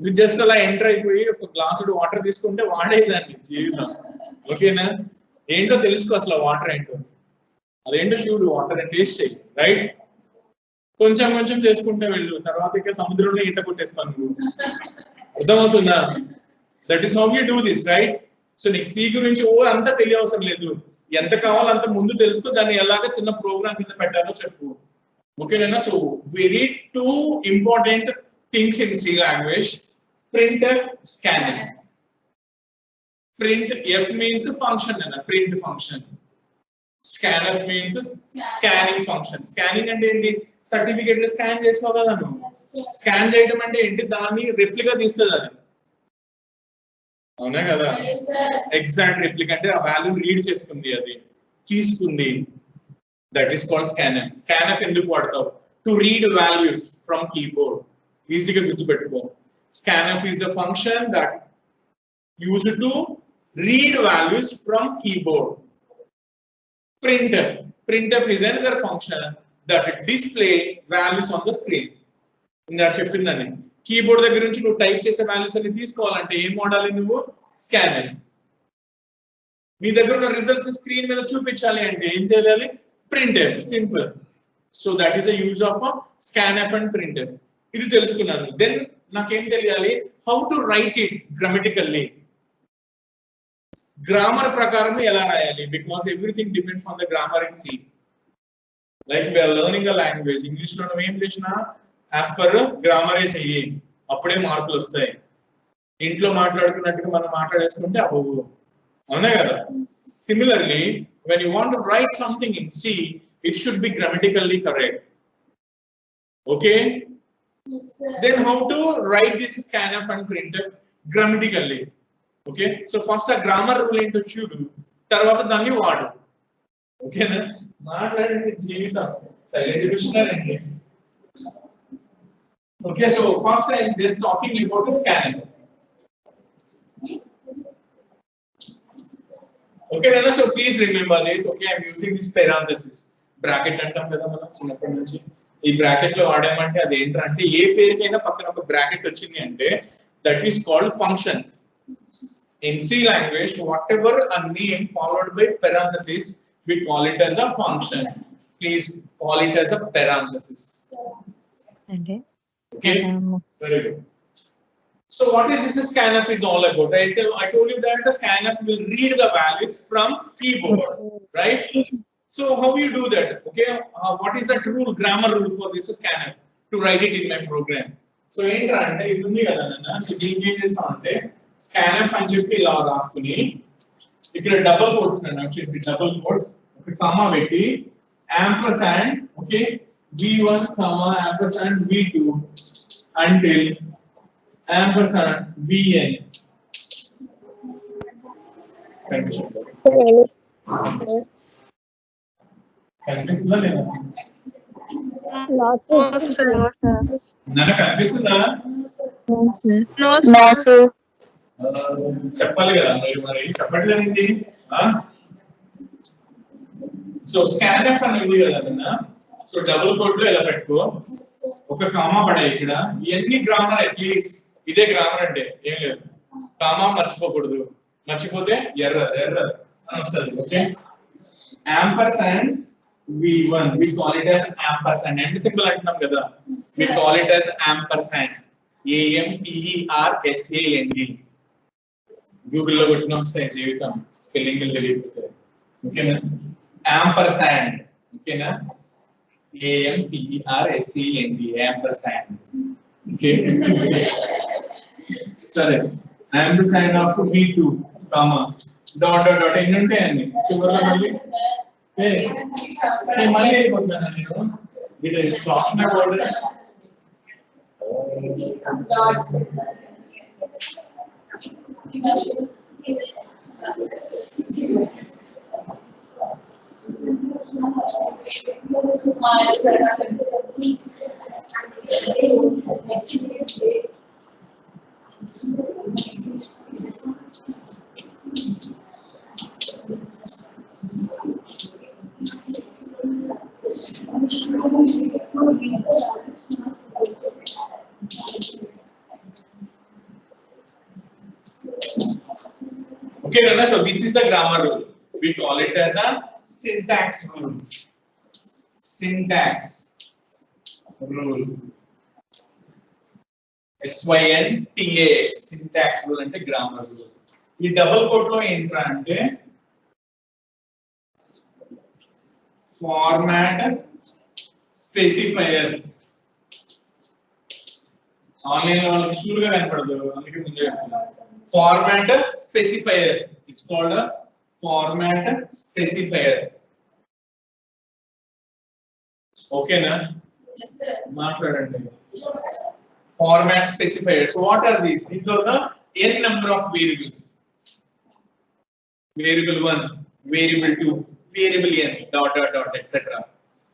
Speaker 2: మీరు జస్ట్ అలా ఎంటర్ అయిపోయి ఒక గ్లాసుడు వాటర్ తీసుకుంటే వాడేదాన్ని జీవితం ఓకేనా ఏంటో తెలుసుకో అసలు వాటర్ ఏంటో అదేంటో చూడు వాటర్ టేస్ట్ చేయి రైట్ కొంచెం కొంచెం చేసుకుంటే వెళ్ళు తర్వాత ఇక సముద్రంలో ఈత కొట్టేస్తాను నువ్వు అర్థమవుతుందా that is how you do this right so నీకు సి గురించి అంతా తెలియవసరం లేదు ఎంత కావాలో అంత ముందు తెలుసుకో దాన్ని ఎలాగ చిన్న ప్రోగ్రామ్ కింద పెట్టాలో చెప్పు ఓకేనా so we read two important things in C language printf scanf printf means function and print function scanf means scanning function scanning అంటే ఏంటి సర్టిఫికెట్ స్కాన్ చేస్తావు కదా నువ్వు స్కాన్ చేయడం అంటే ఏంటి దాన్ని రెప్లికా తీస్తుంది అది అవునా కదా ఎగ్జాక్ట్ రెప్లికా అంటే ఆ వాల్యూ రీడ్ చేస్తుంది అది తీసుకుంది that is called scanf scanf ఎందుకు వాడతావు to read values from keyboard ఈజీగా గుర్తుపెట్టుకో scanf is the function that used to read values from keyboard printf is another function that display values on the screen ఇందా చెప్పిందని keyboard దగ్గర నుంచి నువ్వు type చేసే వాల్యూస్ అన్ని తీసుకోవాలంటే ఏం వాడాలి నువ్వు scanf మీ దగ్గర ఉన్న రిజల్ట్స్ స్క్రీన్ మీద చూపించాలి అంటే ఏం చేయాలి printf simple so that is a use of scanf and printf ఇది తెలుసుకున్నాను దెన్ నాకేం తెలియాలి how to write it grammatically grammar ప్రకారం ఎలా రాయాలి because everything depends on the grammar in C like we are learning a language English లో నువ్వు ఏం చేసినా యాజ్ పర్ గ్రామరే చెయ్యి అప్పుడే మార్కులు వస్తాయి ఇంట్లో మాట్లాడుకున్నట్టుగా మనం మాట్లాడేసుకుంటే అవ్వవు అవునా కదా similarly when you want to write something in see it should be grammatically correct okay then how to write this scanf and printf grammatically okay so first a grammar rule into chudu tarvata danni vaadu okay na maatladante jeevitam silent listener ante okay so first I am just talking about the scanf okay na so please remember this okay I am using this parenthesis bracket antam kada mana chinnapadi nunchi ఈ bracket లో వాడామంటే అది ఏంటంటే ఏ పేరుకైనా పక్కన ఒక bracket వచ్చింది అంటే that is called function in C language whatever a name followed by parenthesis we call it as a function please call it as a parenthesis okay very good so what is this scanf is all about I told you that the scanf will read the values from keyboard right so how you do that okay what is that rule grammar rule for this scanf to write it in my program so ఏంట్రా అంటే ఇది ఉంది కదా నాన్న so దీన్ని ఏం చేస్తాం అంటే scanf అని చెప్పి ఇలా రాసుకుని ఇక్కడ డబుల్ కోట్స్ అన్న వచ్చేసి డబుల్ కోట్స్ ఒక కామా పెట్టి ampersand okay v1 ampersand v2 until ampersand vn కనిపిస్తుందా లేదా నన్ను కనిపిస్తుందా చెప్పాలి కదా మీరు మరి చెప్పట్లేదండి సో స్కాన్ఎఫ్ అని ఉంది కదా నిన్న సో డబుల్ కోట్ లో ఇలా పెట్టుకో ఒక కామా పడే ఇక్కడ ఎన్ని గ్రామర్ అట్లీస్ట్ ఇదే గ్రామర్ అంటే ఏం లేదు కామా మర్చిపోకూడదు మర్చిపోతే ఎర్రర్ ఎర్రర్ అని వస్తుంది okay ampersand v1 we call it as ampersand and symbol అంటున్నాం కదా we call it as ampersand ampersand Google లో కొట్టిన వస్తాయి జీవితం స్పెల్లింగ్ తెలియకపోతే ఓకేనా ampersand ఓకేనా ampersand ampersand ఓకే సరే ampersand of v2 comma dot dot dot ఎన్ని ఉంటాయండి చివరిలో మళ్ళీ అయిపోతున్నాను నేను ఇది స్టాక్స్ నా code Okay, Rana, so this is the grammar rule. We call it as a syntax rule. Syntax rule. SYNTAX. Syntax rule and grammar rule. This double quote lo entra ante format specifier. Online lo sure ga kanapadu అందుకే ముందే చెప్తున్నా format specifier. It's called a format specifier. Okay na?
Speaker 6: Yes sir.
Speaker 2: Maatladandi. Format specifier. So what are these? These are the n number of variables. Variable 1, variable 2, variable n, dot dot dot, etc.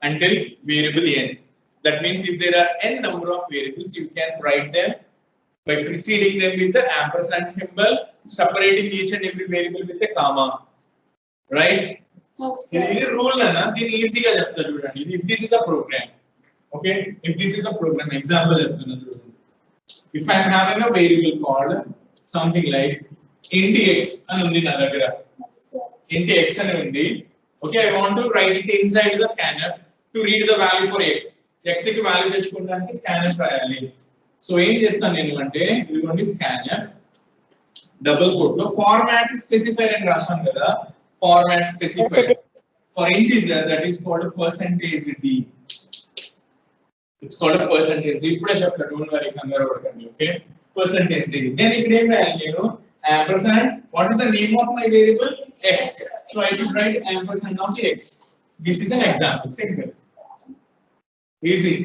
Speaker 2: until variable n. That means if there are n number of variables, you can write them by preceding them with the ampersand symbol, separating each and every variable with a comma. Right? This is a rule, na? This is easy. If this is a program, okay? If this is a program, example, if I am having a variable called something like int x, int x, okay, I want to write it inside the scanner to read the value for x. X ki value techukodaniki scanner rayali. So ఏం చేస్తాను నేను అంటే ఇదిగోండి scanner double coat లో format specifier అని రాశాం కదా format specifier for integer that is called percentage d. It's called percentage d. ఇప్పుడే చెప్తా డోంట్ వరీ కంగారు పడకండి ఓకే పర్సెంటేజ్ d. దెన్ ఇక్కడ ఏం రాయాలి నేను ampersand what is the name of my variable x, so I should write ampersand of x. This is an example, simple, easy.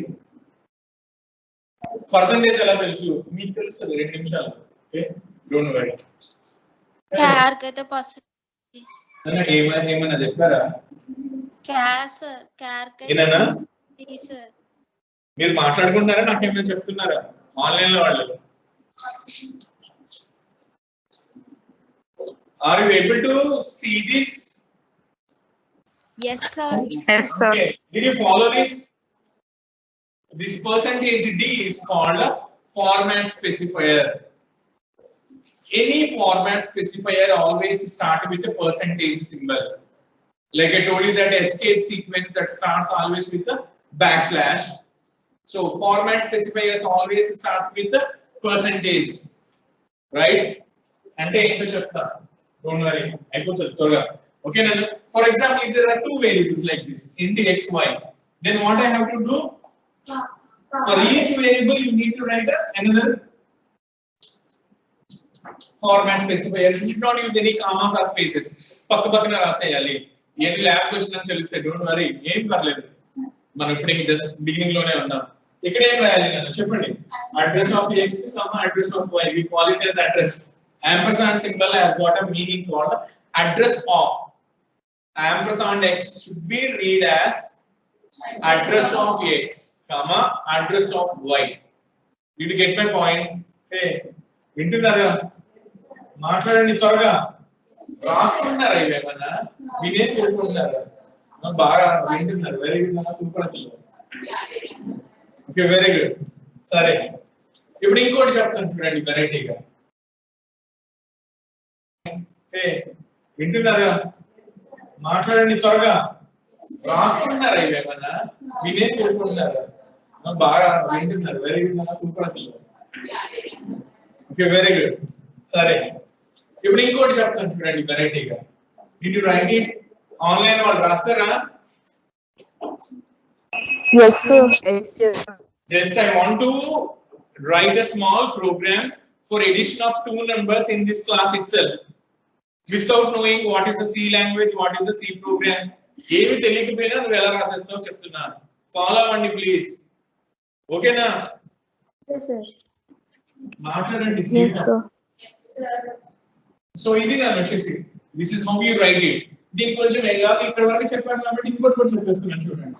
Speaker 2: Percentage ఎలా తెలుసు మీకు తెలుస్తుంది 2 నిమిషాలు ఓకే డోంట్ వరీ
Speaker 8: క్యార్ కైతే పర్సెంటేజ్
Speaker 2: అన్న ఏమన్నా చెప్పారా
Speaker 8: క్యార్ సార్ క్యార్ కైతే
Speaker 2: ఏనన్నా
Speaker 8: సార్
Speaker 2: మీరు మాట్లాడుకుంటున్నారా నాకేమైనా చెప్తున్నారా ఆన్లైన్ లో వాళ్ళు are you able to see this?
Speaker 8: yes sir
Speaker 2: Okay. Did you follow this? This percentage d is called a format specifier. Any format specifier always start with a percentage symbol. Like I told you that escape sequence that starts always with a backslash. So format specifiers always starts with the percentage, right? Ante ఏంటో చెప్తా. Don't worry. అయిపోతుంది త్వరగా. Okay, now for example, if there are two variables like this, int x, y, then what I have to do? For each variable, you need to write another format specifiers. You should not use any commas or spaces. పక్క పక్కన రాసేయాలి. ఏది lab question అని తెలిస్తే don't worry, ఏం పర్లేదు. మనం ఇప్పుడు just beginning లోనే ఉన్నాం. ఇక్కడ ఏం రాయాలి కదా చెప్పండి. Address of x, address of y. We call it as address. Ampersand symbol has got a meaning called address of. Ampersand x should be read as address of x, comma address of y. Did you get my point? Hey, వింటున్నారా? మాట్లాడండి త్వరగా. రాసుకుంటున్నారా ఇవేమన్నా? వినేసి వెళ్ళుకుంటున్నారా? బాగా వింటున్నారు. Very good, super అసలు. Okay, very good. సరే, ఇప్పుడు ఇంకోటి చెప్తాను చూడండి వెరైటీగా. వింటున్నారా? మాట్లాడండి త్వరగా. రాసుకుంటున్నారా ఇవేమన్నా? వినేసి వెళ్ళుకుంటున్నారా? బాగా వింటున్నారు. వెరీ గుడ్, సూపర్ అసలు. Okay, very good. సరే, ఇప్పుడు ఇంకోటి చెప్తాను చూడండి వెరైటీగా. Did you write it? Online వాళ్ళు రాస్తారా?
Speaker 7: Yes, sir.
Speaker 2: Just I want to write a small program for addition of two numbers in this class itself. Without knowing what is the C language, what is the C program. ఏమి తెలియకపోయినా నువ్వు ఎలా రాసేస్తావు చెప్తున్నా. Follow అవ్వండి please. ఓకేనా?
Speaker 3: Yes, sir.
Speaker 2: మాట్లాడండి. So ఇది నేను వచ్చేసి this is how you right it. దీనికి కొంచెం ఎలాగో ఇక్కడ వరకు చెప్పాను కాబట్టి ఇంకోటి కూడా చెప్పేస్తున్నాను చూడండి.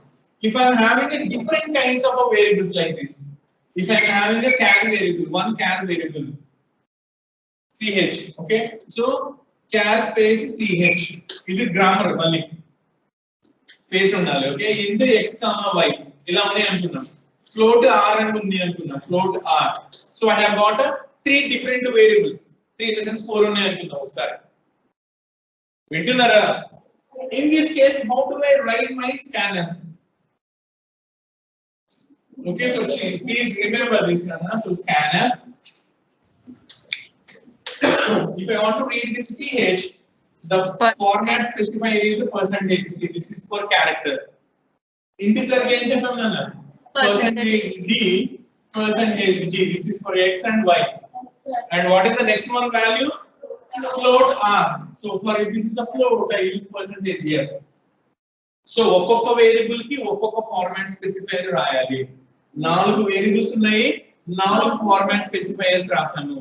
Speaker 2: If I am having a different kinds of variables like this, if I am having a char variable, one char variable, ch, okay, so char space ch, ఇది గ్రామర్ మళ్ళీ స్పేస్ ఉండాలి. ఓకే, ఇంటూ x, y ఇలా ఉన్నాయి అనుకున్నాం. Float r అని ఉంది అనుకున్నాం. Float r. So I have got three different variables. 3 in the sense 4 ఉన్నాయి అనుకున్నాం ఒకసారి. వింటున్నారా? In this case, how do I write my scanf? Okay, so please remember this, Nana. So scanf. If I want to read this ch, the format specified is a percentage. See, this is for character. Integer again, chepam Nana. Percentage d, percentage d. This is for x and y. And what is the next one value? Float r. So for if this is a float, I use percentage here. So ఒక్కొక్క variable కి ఒక్కొక్క format specifier రాయాలి. 4 variables ఉన్నాయి, 4 format specifiers రాసాను.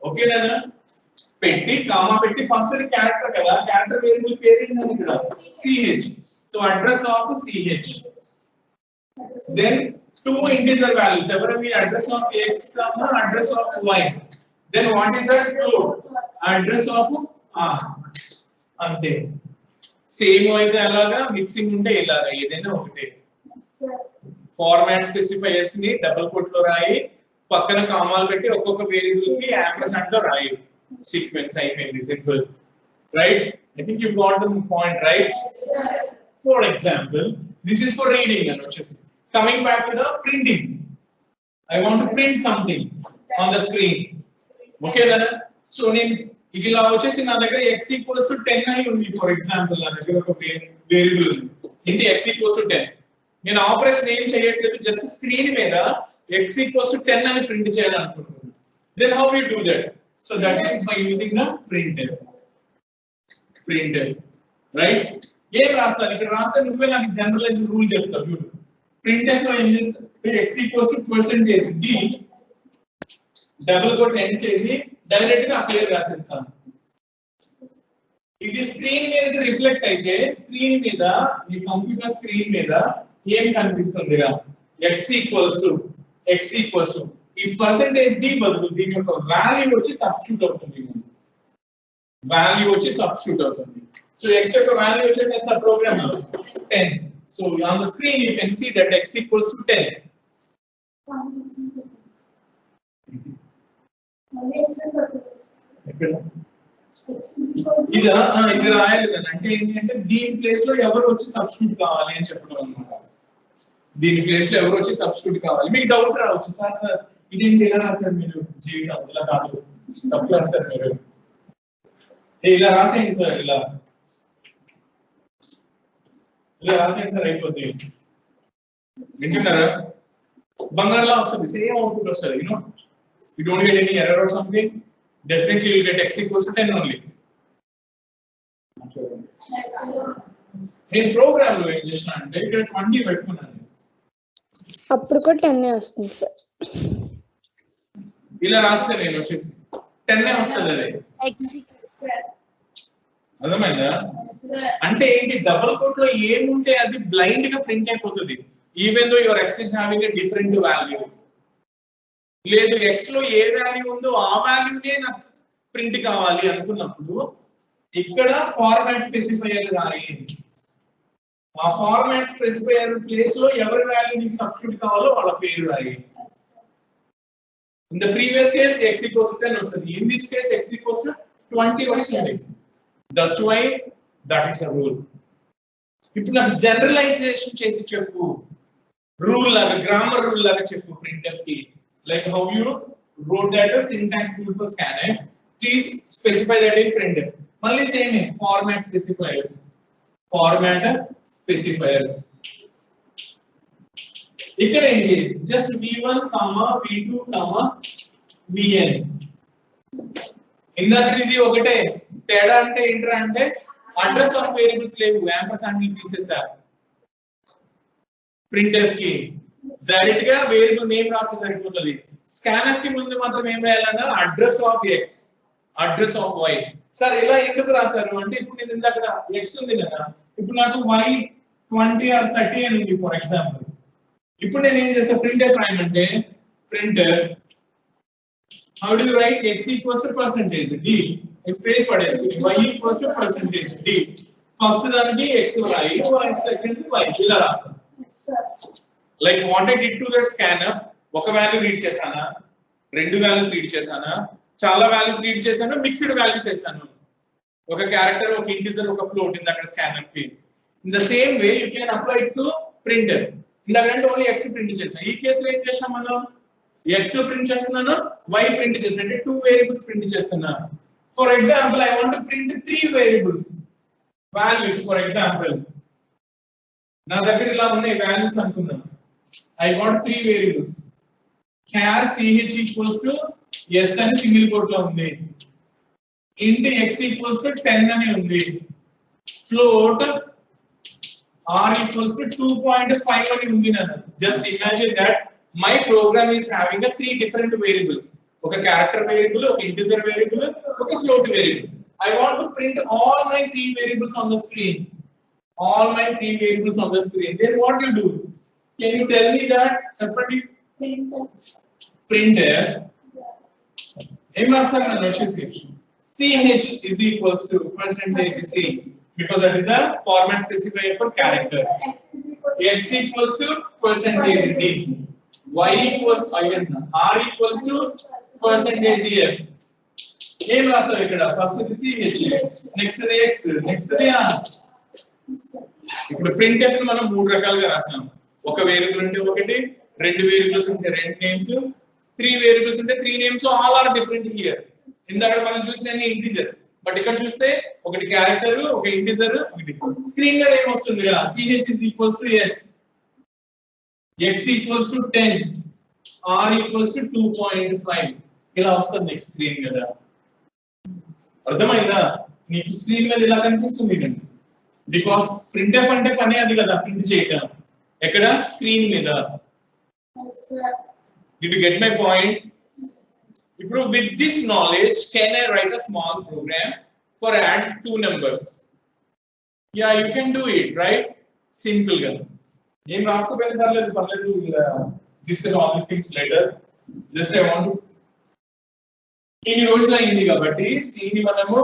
Speaker 2: ఓకేనా? పెట్టి comma పెట్టి first character కదా, క్యారెక్టర్ వేరియబుల్ పేరు ఏంటంటే ఇక్కడ ch. So address of ch. Then two integer values, every address of x, address of y. Then what is that? Float. Address of r. అంతే. Same అయితే అలాగా, మిక్సింగ్ ఉంటే ఇలాగా, ఏదైనా ఒకటే. ఫార్మాట్ స్పెసిఫైయర్స్ ని డబుల్ కోట్ లో రాయి, పక్కన కామాలు పెట్టి ఒక్కొక్క వేరియబుల్ కి యాంపర్సండ్ లో రాయి. సీక్వెన్స్ అయిపోయింది, simple. Right? I think you got the point, right? For example, this is for reading అని వచ్చేసి. Coming back to the printing, I want to print something on the screen. Okay, then. So నేను ఇలా వచ్చేసి నా దగ్గర x = 10 అని ఉంది. For example నా దగ్గర ఒక వేరియబుల్ ఉంది, ఇంటి x = 10. నేను ఆపరేషన్ ఏం చేయట్లేదు, జస్ట్ స్క్రీన్ మీద x = 10 అని ప్రింట్ చేయాలనుకుంటున్నాను. Then how we do that? So that is by using the printf. Right? ఏం రాస్తాను ఇక్కడ? రాస్తే నువ్వే నాకు జనరలైజ్ రూల్ చెప్తావు చూడు. printf లో ఏం చేస్తే x = percentage d double quote end చేసి డైరెక్ట్ గా అప్లై రాసేస్తాను. ఇది స్క్రీన్ మీద రిఫ్లెక్ట్ అయితే స్క్రీన్ మీద, ఈ కంప్యూటర్ స్క్రీన్ మీద ఏం కనిపిస్తుందిగా? x = ఈ పర్సెంటేజ్ d బదులు దీని యొక్క వాల్యూ వచ్చి సబ్స్టిట్యూట్ అవుతుంది. సో x యొక్క వాల్యూ వచ్చేసి ఎంత ప్రోగ్రామ్ లో? 10. So on the screen you can see that x = 10. ఇది రాయాలి కదా, అంటే ఏంటంటే దీని ప్లేస్ లో ఎవరు వచ్చి సబ్స్టిట్యూట్ కావాలి అని చెప్పడం అన్నమాట. దీని ప్లేస్ లో ఎవరు వచ్చి సబ్స్టిట్యూట్ కావాలి. మీకు డౌట్ రావచ్చు, సార్ ఇదేంటి ఇలా రాశారు మీరు? జీవితం ఇలా కాదు, తప్పు రాశారు మీరు. ఇలా రాసేయండి సార్, ఇలా రాసేయండి సార్, అయిపోతుంది. వింటున్నారా? బంగారులా వస్తుంది, సేమ్ అవుట్పుట్ వస్తుంది. You don't get any error or something. definitely you'll get x equals to 10 only. నేను ప్రోగ్రామ్ లో ఏం చేసిన అంటే ఇక్కడ 20 పెట్టుకున్నాను.
Speaker 3: అప్పుడు కూడా 10 వస్తుంది సార్.
Speaker 2: ఇలా రాస్తే నేను వచ్చేసి 10 వస్తుంది అది. అర్థమైందా? అంటే ఏంటి, డబుల్ కోట్ లో ఏముంటే అది బ్లైండ్ గా ప్రింట్ అయిపోతుంది. Even though your ex is having a different value. లేదు ఎక్స్ లో ఏ వాల్యూ ఉందో ఆ వాల్యూనే నాకు ప్రింట్ కావాలి అనుకున్నప్పుడు ఇక్కడ ఫార్మాట్ స్పెసిఫైయర్ రాయి. ఆ ఫార్మాట్ స్పెసిఫైయర్ ప్లేస్ లో ఎవరి వాల్యూ నీకు సబ్స్టిట్యూట్ కావాలో వాళ్ళ పేరు రాయి. In the previous case x equals to 10 వస్తుంది. In this case x equals to 20 వస్తుంది. That's why that is a rule. ఇప్పుడు నాకు జనరలైజేషన్ చేసి చెప్పు, రూల్ లాగా గ్రామర్ రూల్ లాగా చెప్పు printf కి. Like how you wrote that as syntax rule for scanf, please specify that in printf. మళ్ళీ సేమ్ format specifiers. ఇక్కడ ఏంటి, జస్ట్ v1, v2, vn. ఇందాక ఇది ఒకటే తేడా అంటే ఏంట్రా అంటే అడ్రస్ ఆఫ్ వేరియబుల్స్ లేవు, యాంపర్సాండ్ తీసేసారు. printf కి డైరెక్ట్ గా వేరియబుల్ నేమ్ రాస్తే సరిపోతుంది. scanf కి ముందు మాత్రం ఏం రాయాలన్నా address of x, address of y. Sir ఇలా ఎందుకు రాశారు అంటే ఇప్పుడు నేను ఇందాక x ఉంది కదా, ఇప్పుడు నాకు y 20 or 30 అని ఉంది ఫర్ ఎగ్జాంపుల్. ఇప్పుడు నేను ఏం చేస్తా, printf రాయమంటే printf how do you write x equals to percentage d, space పడేస్తుంది, y equals to percentage d. First దానికి x రాయి, సెకండ్ y, ఇలా రాస్తాను. Like what I did to that scanner, ఒక వాల్యూ రీడ్ చేశానా, రెండు వాల్యూస్ రీడ్ చేశానా, చాలా వాల్యూస్ రీడ్ చేశాను, మిక్స్డ్ వాల్యూస్ చేశాను, ఒక క్యారెక్టర్, ఒక ఇంటిజర్, ఒక ఫ్లోట్ ఇన్ అక్కడ స్కానర్ కి. In the same way you can apply it to printf. ఇందాకంటే ఓన్లీ x ప్రింట్ చేసాను, ఈ కేసులో ఏం చేసాం మనం, x ప్రింట్ చేస్తున్నాను, y ప్రింట్ చేస్తాను, అంటే 2 వేరియబుల్స్ ప్రింట్ చేస్తున్నాను. For example I want to print 3 variables values. For example నా దగ్గర ఇలా ఉన్నాయి వాల్యూస్ అనుకుందాం. I want 3 variables. char ch equals to s అని సింగిల్ కోట్ లో ఉంది, int x ఈక్వల్స్ టు 10 అని ఉంది, float r equals to 2.5 అని ఉంది నాన్న. Just imagine that my program is having 3 different variables, ఒక క్యారెక్టర్ వేరియబుల్, ఒక ఇంటిజర్ వేరియబుల్, ఒక float variable. I want to print all my 3 variables on the screen. All my 3 variables on the screen. Then what do you do? Can you tell me that? Separately. Printf. ఏం రాస్తారు నన్ను వచ్చేసి ch is equals to percentage c, because that is a format specifier for character. X equals to percentage d, y equals r equals to percentage f. ఏం రాస్తావు ఇక్కడ, first ch, next x, next r. ఇప్పుడు printf ని మనం 3 రకాలుగా రాసాం. ఒక variable ఉంటే ఒకటి, రెండు వేరియబుల్స్ ఉంటే రెండు నేమ్స్, 3 వేరియబుల్స్ ఉంటే 3 names. All are different here. ఇందాక మనం చూసిన ఇంటిజర్స్, బట్ ఇక్కడ చూస్తే ఒకటి క్యారెక్టర్, ఒక ఇంటిజర్, ఒకటి. స్క్రీన్ లో ఏమొస్తుంది కదా, ch is equals to s, x equals to 10, r equals to 2.5. ఇలా వస్తుంది నెక్స్ట్ స్క్రీన్ కదా. అర్థమైందా? నీకు స్క్రీన్ మీద ఇలా కనిపిస్తుంది నేను, బికాస్ printf అంటే పనే అది కదా, ప్రింట్ చేయడం. ఎక్కడ, స్క్రీన్ మీద. Did you get my point? ఇప్పుడు with this knowledge, can I write a small program for add 2 numbers? Yeah, you can do it, right? Simple గా. ఏం రాసుకోవాలి పర్లేదు, discuss all these things later. Just I want to ఇన్ని రోజులు అయింది కాబట్టి సిని మనము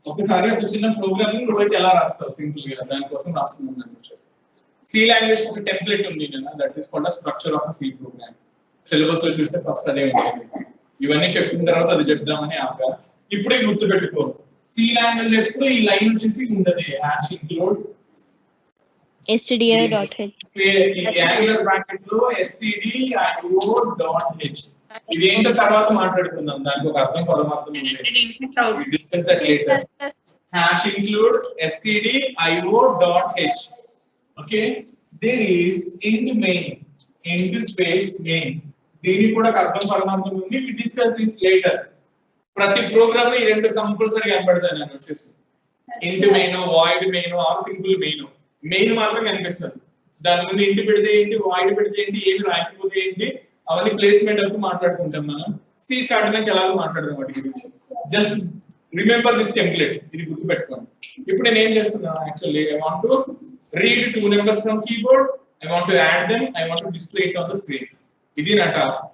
Speaker 2: ఒకసారి ఒక చిన్న ప్రోగ్రామ్ ని నువ్వైతే ఎలా రాస్తావు సింపుల్ గా, దానికోసం రాస్తున్నాను. సి లాంగ్వేజ్ ఒక టెంప్లెట్ ఉంది కదా, that is called structure of C program. Syllabus లో చూస్తే ఫస్ట్ అదే ఉంటుంది. ఇవన్నీ చెప్పిన తర్వాత అది చెప్దామని ఆగా. ఇప్పుడే గుర్తు పెట్టుకో, సి లాంగ్వేజ్ ఎప్పుడు ఈ లైన్ వచ్చేసి ఉండదు, హ్యాష్ ఇంక్లూడ్
Speaker 8: stdio.h,
Speaker 2: ఈ యాంగులర్ బ్రాకెట్ లో stdio.h. ఇది ఏంటో తర్వాత మాట్లాడుకుందాం, దానికి ఒక అర్థం పరమార్థం ఉంది. Discuss that later. Hash include stdio.h. Okay, there is int main, int space main. దీనికి కూడా అర్థం పరమార్థం ఉంది. We discuss this later. ప్రతి ప్రోగ్రామ్ లో ఈ రెండు కంపల్సరీ కనబడతాయి నేను వచ్చేసి int main void main are simple main మాత్రం కనిపిస్తుంది. దాని ముందు ఇంటి పెడితే ఏంటి వాయిడ్ పెడితే ఏంటి ఏమి రాకపోతే ఏంటి అవన్నీ ప్లేస్మెంట్ అప్పుడు మాట్లాడుకుంటాం మనం. సి స్టార్ట్ అయినాక ఎలాగో మాట్లాడదాం వాటి గురించి. జస్ట్ రిమెంబర్ దిస్ టెంప్లెట్, ఇది గుర్తు పెట్టుకోండి. ఇప్పుడు నేను ఏం చేస్తున్నా actually I want to read 2 numbers from keyboard, I want to add them, I want to display it on the screen. ఇది నా task.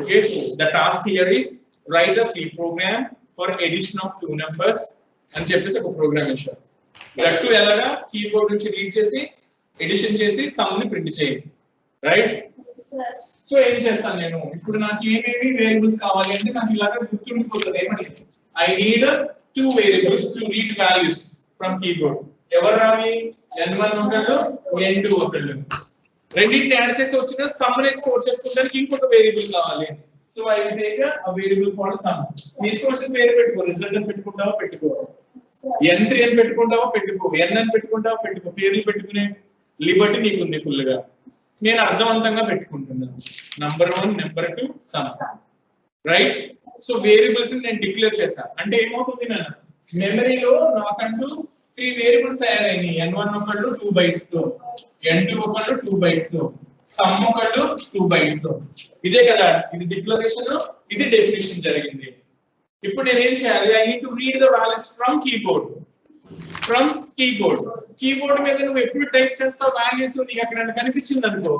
Speaker 2: Okay, so the task here is write a C program for addition of 2 numbers అని చెప్పేసి ఒక programme ఇచ్చారు. That ఎలాగా keyboard నుంచి read చేసి edition చేసి సమ్ ని ప్రింట్ చేయండి. రైట్? సో ఏం చేస్తాను నేను ఇప్పుడు, నాకు ఏమేమి వేరియబుల్స్ కావాలి అంటే నాకు ఇలాగా గుర్తుండిపోతుంది. ఏమని I need 2 variables to read values from keyboard. ఎవరు రావి? n1 ఒకళ్ళు, n2 ఒకళ్ళు. రెండింటిని యాడ్ చేస్తే వచ్చిన సమ్ ని స్టోర్ చేసుకోవడానికి ఇంకొక వేరియబుల్ కావాలి. So I will take a variable called sum. నీ ఇష్టం పేరు పెట్టుకో, రిజల్ట్ అని పెట్టుకుంటావా పెట్టుకో, n3 అని పెట్టుకుంటావా పెట్టుకో, n అని పెట్టుకుంటావా పెట్టుకో, పేర్లు పెట్టుకునే లిబర్టీ నీకు ఉంది ఫుల్ గా. నేను అర్థవంతంగా పెట్టుకుంటున్నాను. Number 1, number 2 some. Right? So variables నేను డిక్లేర్ చేశాను అంటే ఏమవుతుంది, నా మెమరీలో నాకంటూ 3 వేరియబుల్స్ తయారైనాయి. n1 ఒకళ్ళు 2 bytes తో, n2 ఒకళ్ళు 2 bytes తో, సమ్ ఒకళ్ళు 2 bytes తో. ఇదే కదా ఇది డిక్లరేషన్, ఇది డెఫినిషన్ జరిగింది. ఇప్పుడు నేను ఏం చేయాలి? I need to read the values from keyboard. From keyboard మీద నువ్వు ఎప్పుడు టైప్ చేస్తావు వాల్యూస్, నీకు అక్కడ కనిపించింది అనుకో,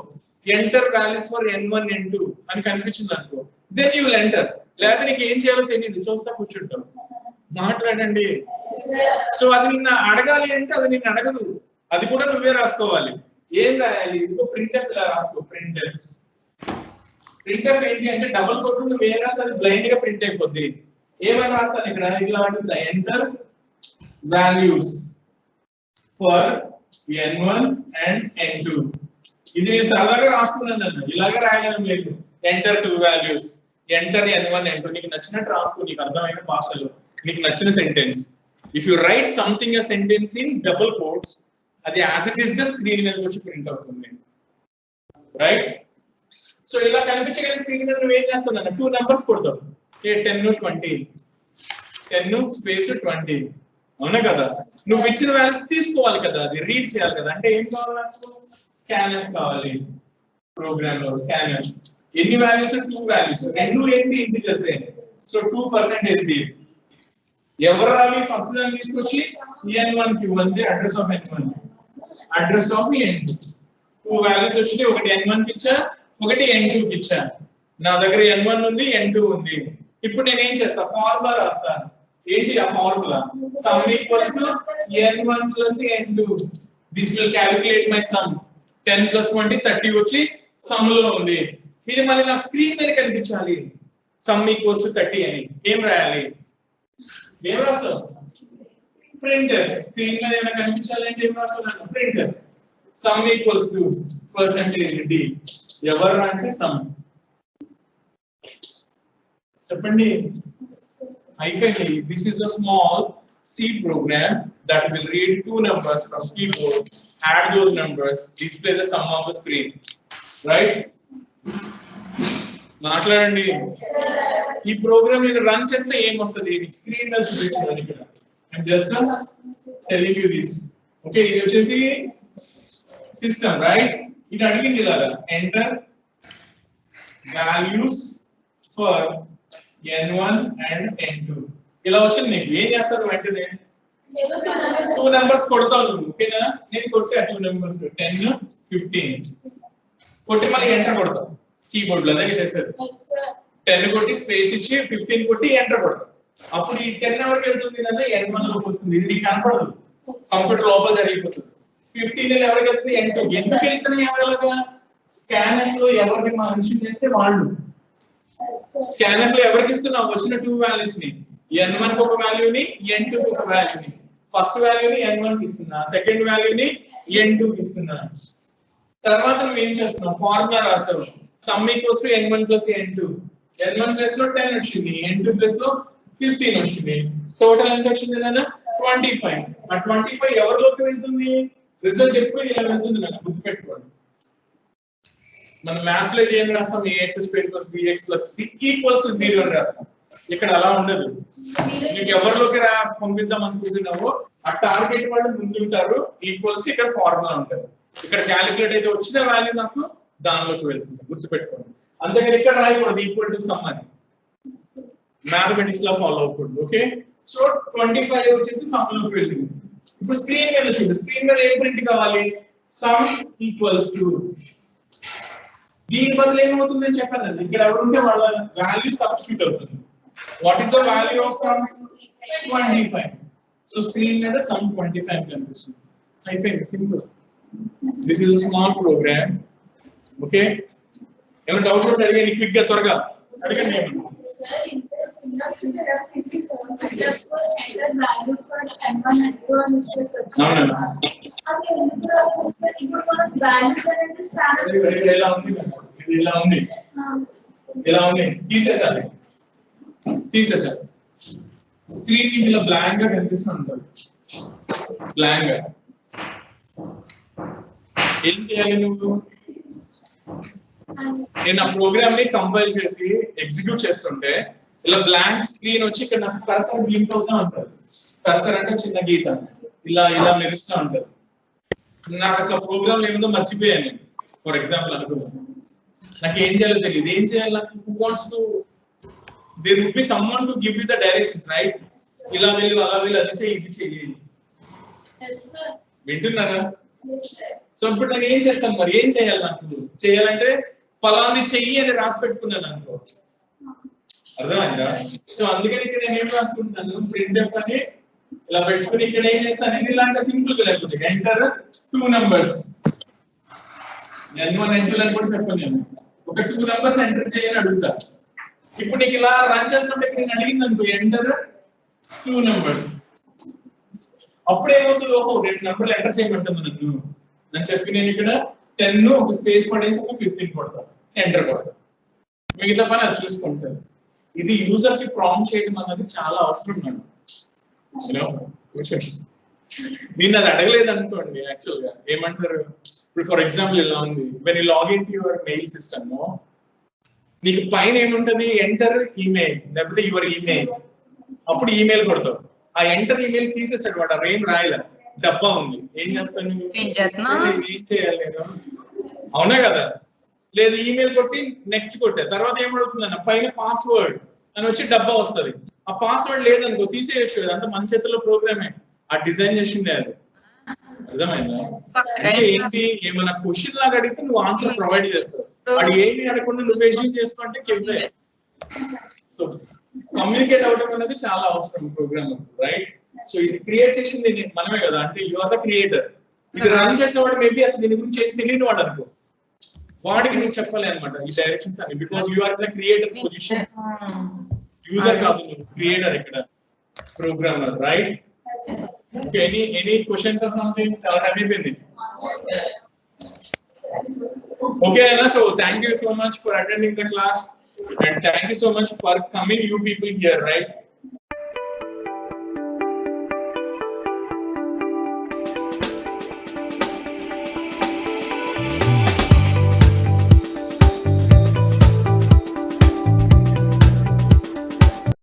Speaker 2: enter values for n1 n2 అని కనిపించింది అనుకో, దెన్ యూ విల్ ఎంటర్. లేకపోతే నీకు ఏం చేయాలో తెలియదు, చూస్తా కూర్చుంటావు. మాట్లాడండి. సో అది నిన్ను అడగాలి అంటే అది నిన్ను అడగదు, అది కూడా నువ్వే రాసుకోవాలి. ఏం రాయాలి? ఇదిగో ప్రింట్ఎఫ్ ఇలా రాసుకో. ప్రింట్ఎఫ్ ఏంటి అంటే డబుల్ కోట్ నువ్వు ఏం రాస్తే అది బ్లైండ్ గా ప్రింట్ అయిపోద్ది. ఏమని రాస్తాను ఇక్కడ? ఇలా ఉంటుంది, enter values for n1 and n2. ఇది నేను సరదాగా రాస్తున్నాను అన్న, ఇలాగే రాయగలను లేదు. Enter 2 values, enter n1 n2. నీకు నచ్చినట్టు రాసుకో, నీకు అర్థమైన భాషలో నీకు నచ్చిన sentence. If you write something a sentence in double quotes, అది యాజ్ ఇట్ ఈస్ గా స్క్రీన్ మీద వచ్చి ప్రింట్ అవుతుంది. రైట్? సో ఇలా కనిపించగలిగిన స్క్రీన్ మీద నువ్వు ఏం చేస్తావు? 2 numbers కొడతావు. 10 20, 10 స్పేస్ 20. అవునా కదా? నువ్వు ఇచ్చిన వాల్యూస్ తీసుకోవాలి కదా, అది రీడ్ చేయాలి కదా. అంటే ఏం కావాలి నాకు? స్కానర్ కావాలి. ప్రోగ్రామ్ లో స్కానర్. ఎన్ని వాల్యూస్? 2 values. రెండు ఏంటి? ఇంటిజర్స్. సో 2% ఎవరు రావి? ఫస్ట్ దాన్ని తీసుకొచ్చి n1 కి ఇవ్వండి, address of n1, address of n2. 2 values వచ్చినాయి, ఒకటి n1 కి ఇచ్చా, ఒకటి n2 కి ఇచ్చా. నా దగ్గర n1 ఉంది, n2 ఉంది. ఇప్పుడు నేను ఏం చేస్తా? ఫార్ములా రాస్తాను. ఏంటి ఆ formula? Some equals to n1 plus n2. This will calculate my some. 10 plus 20 30 వచ్చి సమ్ లో ఉంది. ఇది మళ్ళీ నా స్క్రీన్ మీద కనిపించాలి. సమ్ ఈక్వల్స్ టు 30 అని. ఏం రాయాలి? ఏం రాస్తావు? ప్రింటర్. స్క్రీన్ మీద ఏమైనా కనిపించాలి అంటే ఏం రాస్తాను? Printer. Some equals to percentage d. ఎవరు అంటే సమ్. చెప్పండి. అయిపోయింది. This is a small C program that will read 2 numbers from keyboard, add those numbers, display the sum on the screen. Right? మాట్లాడండి. ఈ ప్రోగ్రామ్ నేను రన్ చేస్తే ఏం వస్తుంది? స్క్రీన్ మీద చూపిస్తున్నాను ఇక్కడ. I'm just telling you this. Okay, ఇది వచ్చేసి సిస్టమ్. రైట్? ఇది అడిగింది ఇలాగా, enter values for n1 and n2. ఇలా వచ్చింది. నీకు ఏం చేస్తారు? వెంటనే 2 numbers కొడతావు నువ్వు. ఓకేనా? నేను కొట్టా 2 numbers 10 15 కొట్టి మళ్ళీ ఎంటర్ కొడతావు. కీబోర్డ్ లో అలాగే చేస్తారు. 10 కొట్టి స్పేస్ ఇచ్చి 15 కొట్టి ఎంటర్ కొడతావు. అప్పుడు ఈ 10 ఎవరికి వెళ్తుంది అంటే n1 లోకి వస్తుంది. ఇది నీకు కనపడదు, కంప్యూటర్ లోపల జరిగిపోతుంది. 15 ఎవరికి వెళ్తుంది? n2. ఎందుకు వెళ్తున్నాయి అలాగా? స్కానర్ లో ఎవరికి మెన్షన్ చేస్తే వాళ్ళు. స్కానర్ లో ఎవరికి ఇస్తున్నావు? వచ్చిన 2 values ని, n1 కి ఒక వాల్యూని, n2 కి ఒక వాల్యూని. ఫస్ట్ వాల్యూని n1 కి ఇస్తున్నా, సెకండ్ వాల్యూని n2 కి ఇస్తున్నా. తర్వాత నువ్వు ఏం చేస్తున్నావు? ఫార్ములా రాస్తావు. Sum equals to n1 plus n2. n1 plus లో 10 వచ్చింది, n2 ప్లస్ లో 15 వచ్చింది. టోటల్ ఎంత వచ్చింది నాన్న? 25. ఆ 25 ఎవరిలోకి వెళ్తుంది? రిజల్ట్ ఎప్పుడు ఇలా వెళ్తుంది నాన్న, గుర్తుపెట్టుకోండి. మన మ్యాథ్స్ లో ఏం రాస్తాం? ax² + bx + c = 0 అని రాస్తాం. ఇక్కడ అలా ఉండదు. నీకు ఎవరిలోకి పంపించామనుకుంటున్నావో ఆ టార్గెట్ వాళ్ళు ముందుంటారు, ఈక్వల్స్ ఇక్కడ ఫార్ములా ఉంటుంది. ఇక్కడ క్యాలిక్యులేట్ అయితే వచ్చిన వాల్యూ నాకు దానిలోకి వెళ్తుంది, గుర్తుపెట్టుకోండి. అంతేగాని ఇక్కడ రాయకూడదు ఈక్వల్ టు సమ్ అని, మ్యాథమెటిక్స్ లో ఫాలో అవ్వకూడదు. ఓకే, సో 25 వచ్చేసి సమ్ లోకి వెళ్ళింది. ఇప్పుడు స్క్రీన్ మీద చూడు, స్క్రీన్ మీద ఏం ప్రింట్ కావాలి? సమ్ ఈక్వల్స్ టు, దీని బదులు ఏమవుతుందని చెప్పానండి, ఇక్కడ ఎవరుంటే వాళ్ళ వాల్యూ సబ్స్టిట్యూట్ అవుతుంది. What is the value of sum? 25. So screen మీద సమ్ 25 కనిపిస్తుంది. అయిపోయింది, simple. This is a small program. Okay, ఏమైనా డౌట్ ఉంటే అడిగండి, క్విక్ గా త్వరగా అడగండి. ఇలా ఉంది తీసేసాలి. స్క్రీన్ ఇలా బ్లాంక్ గా కనిపిస్తుంది, బ్లాంక్ గా. ఏం చేయాలి నువ్వు? నేను ఆ ప్రోగ్రామ్ ని కంపైల్ చేసి ఎగ్జిక్యూట్ చేస్తుంటే ఇలా బ్లాంక్ స్క్రీన్ వచ్చి ఇక్కడ నాకు కర్సర్ బ్లింక్ అవుతా ఉంటుంది. కర్సర్ అంటే చిన్న గీత ఇలా ఇలా మెరుస్తూ ఉంటుంది. నాకు అసలు ప్రోగ్రామ్ ఏముందో మర్చిపోయాను నేను. ఫర్ ఎగ్జాంపుల్ అనుకున్నాను, నాకు ఏం చేయాలో తెలియదు. ఏం చేయాలి నాకు? Who wants to, there would be someone to give you the directions, right? ఇలా వెళ్ళు, అలా వెళ్ళు, అది చెయ్యి, ఇది చెయ్యి. వింటున్నారా? సో ఇప్పుడు నేను ఏం చేస్తాను మరి? ఏం చేయాలి నాకు? చేయాలంటే ఫలాన్ని చెయ్యి అని రాసి పెట్టుకున్నాను అనుకో, అర్థమైందా? సో అందుకని ఇక్కడ నేను ఏం రాసుకుంటాను, ప్రింట్ఎఫ్ అని ఇలా పెట్టుకుని ఇక్కడ ఏం చేస్తాను, ఇలాంటి సింపుల్ గా లేకపోతే ఎంటర్ 2 numbers, n1 n2 అని కూడా చెప్పాను నేను. ఒక 2 numbers ఎంటర్ చేయని అడుగుతా. ఇప్పుడు నీకు ఇలా రన్ చేస్తుంటే నేను అడిగింది అనుకో, ఎంటర్ 2 numbers. అప్పుడు ఏమవుతుంది, ఓహో 2 numbers ఎంటర్ చేయమంటుంది నన్ను అని చెప్పి నేను ఇక్కడ 10 ఒక స్పేస్ పడేసి ఒక 15 కొడతాను, ఎంటర్ కొడతాను. మిగతా పని అది చూసుకుంటాను. ఇది యూజర్ కి ప్రాంప్ట్ చేయడం అన్నది చాలా అవసరం మేడం. నేను అది అడగలేదు అనుకోండి, యాక్చువల్ గా ఏమంటారు, ఇప్పుడు ఫర్ ఎగ్జాంపుల్ ఇలా ఉంది, when you login to your mail system, నీకు పైన ఏముంటది, ఎంటర్ ఈమెయిల్ లేకపోతే యువర్ ఈమెయిల్. అప్పుడు ఈమెయిల్ కొడతావు, ఆ ఎంటర్ ఈమెయిల్ తీసేస్తాడు వాడు, అక్కడ ఏం రాయలే, డబ్బా ఉంది. ఏం చేస్తాను? ఏం చేయాలి నేను? అవునా కదా? లేదు, ఈమెయిల్ కొట్టి నెక్స్ట్ కొట్టే తర్వాత ఏమడుగుతున్నాను, పైన పాస్వర్డ్ అని వచ్చి డబ్బా వస్తుంది. ఆ పాస్వర్డ్ లేదనుకో తీసేయచ్చు కదా, అంటే మన చేతిలో ప్రోగ్రామే, ఆ డిజైన్ చేసిందే అది. అర్థమైందా? అంటే ఏంటి, ఏమైనా క్వశ్చన్ లాగా అడిగితే నువ్వు ఆన్సర్ ప్రొవైడ్ చేస్తావు, వాడు ఏమి అడగకుండా నువ్వు ఎజ్యూమ్ చేసుకుంటే కింద. సో కమ్యూనికేట్ అవడం అనేది చాలా అవసరం ప్రోగ్రామ్, రైట్? సో ఇది క్రియేట్ చేసింది మనమే కదా, అంటే యు ఆర్ ద క్రియేటర్. ఇది రన్ చేసిన వాడు మేబీ అసలు దీని గురించి ఏం తెలియని వాడు అనుకో, వాడికి నువ్వు చెప్పాలి అనమాట ఈ డైరెక్షన్స్ అని, because you are the creator position. User కాదు, నువ్వు క్రియేటర్ ఇక్కడ, programmer, right? Okay, any questions or something? చాలా టైం అయిపోయింది. ఓకే అన్న, so thank you so much for attending the class and thank you so much for coming, you people here, right?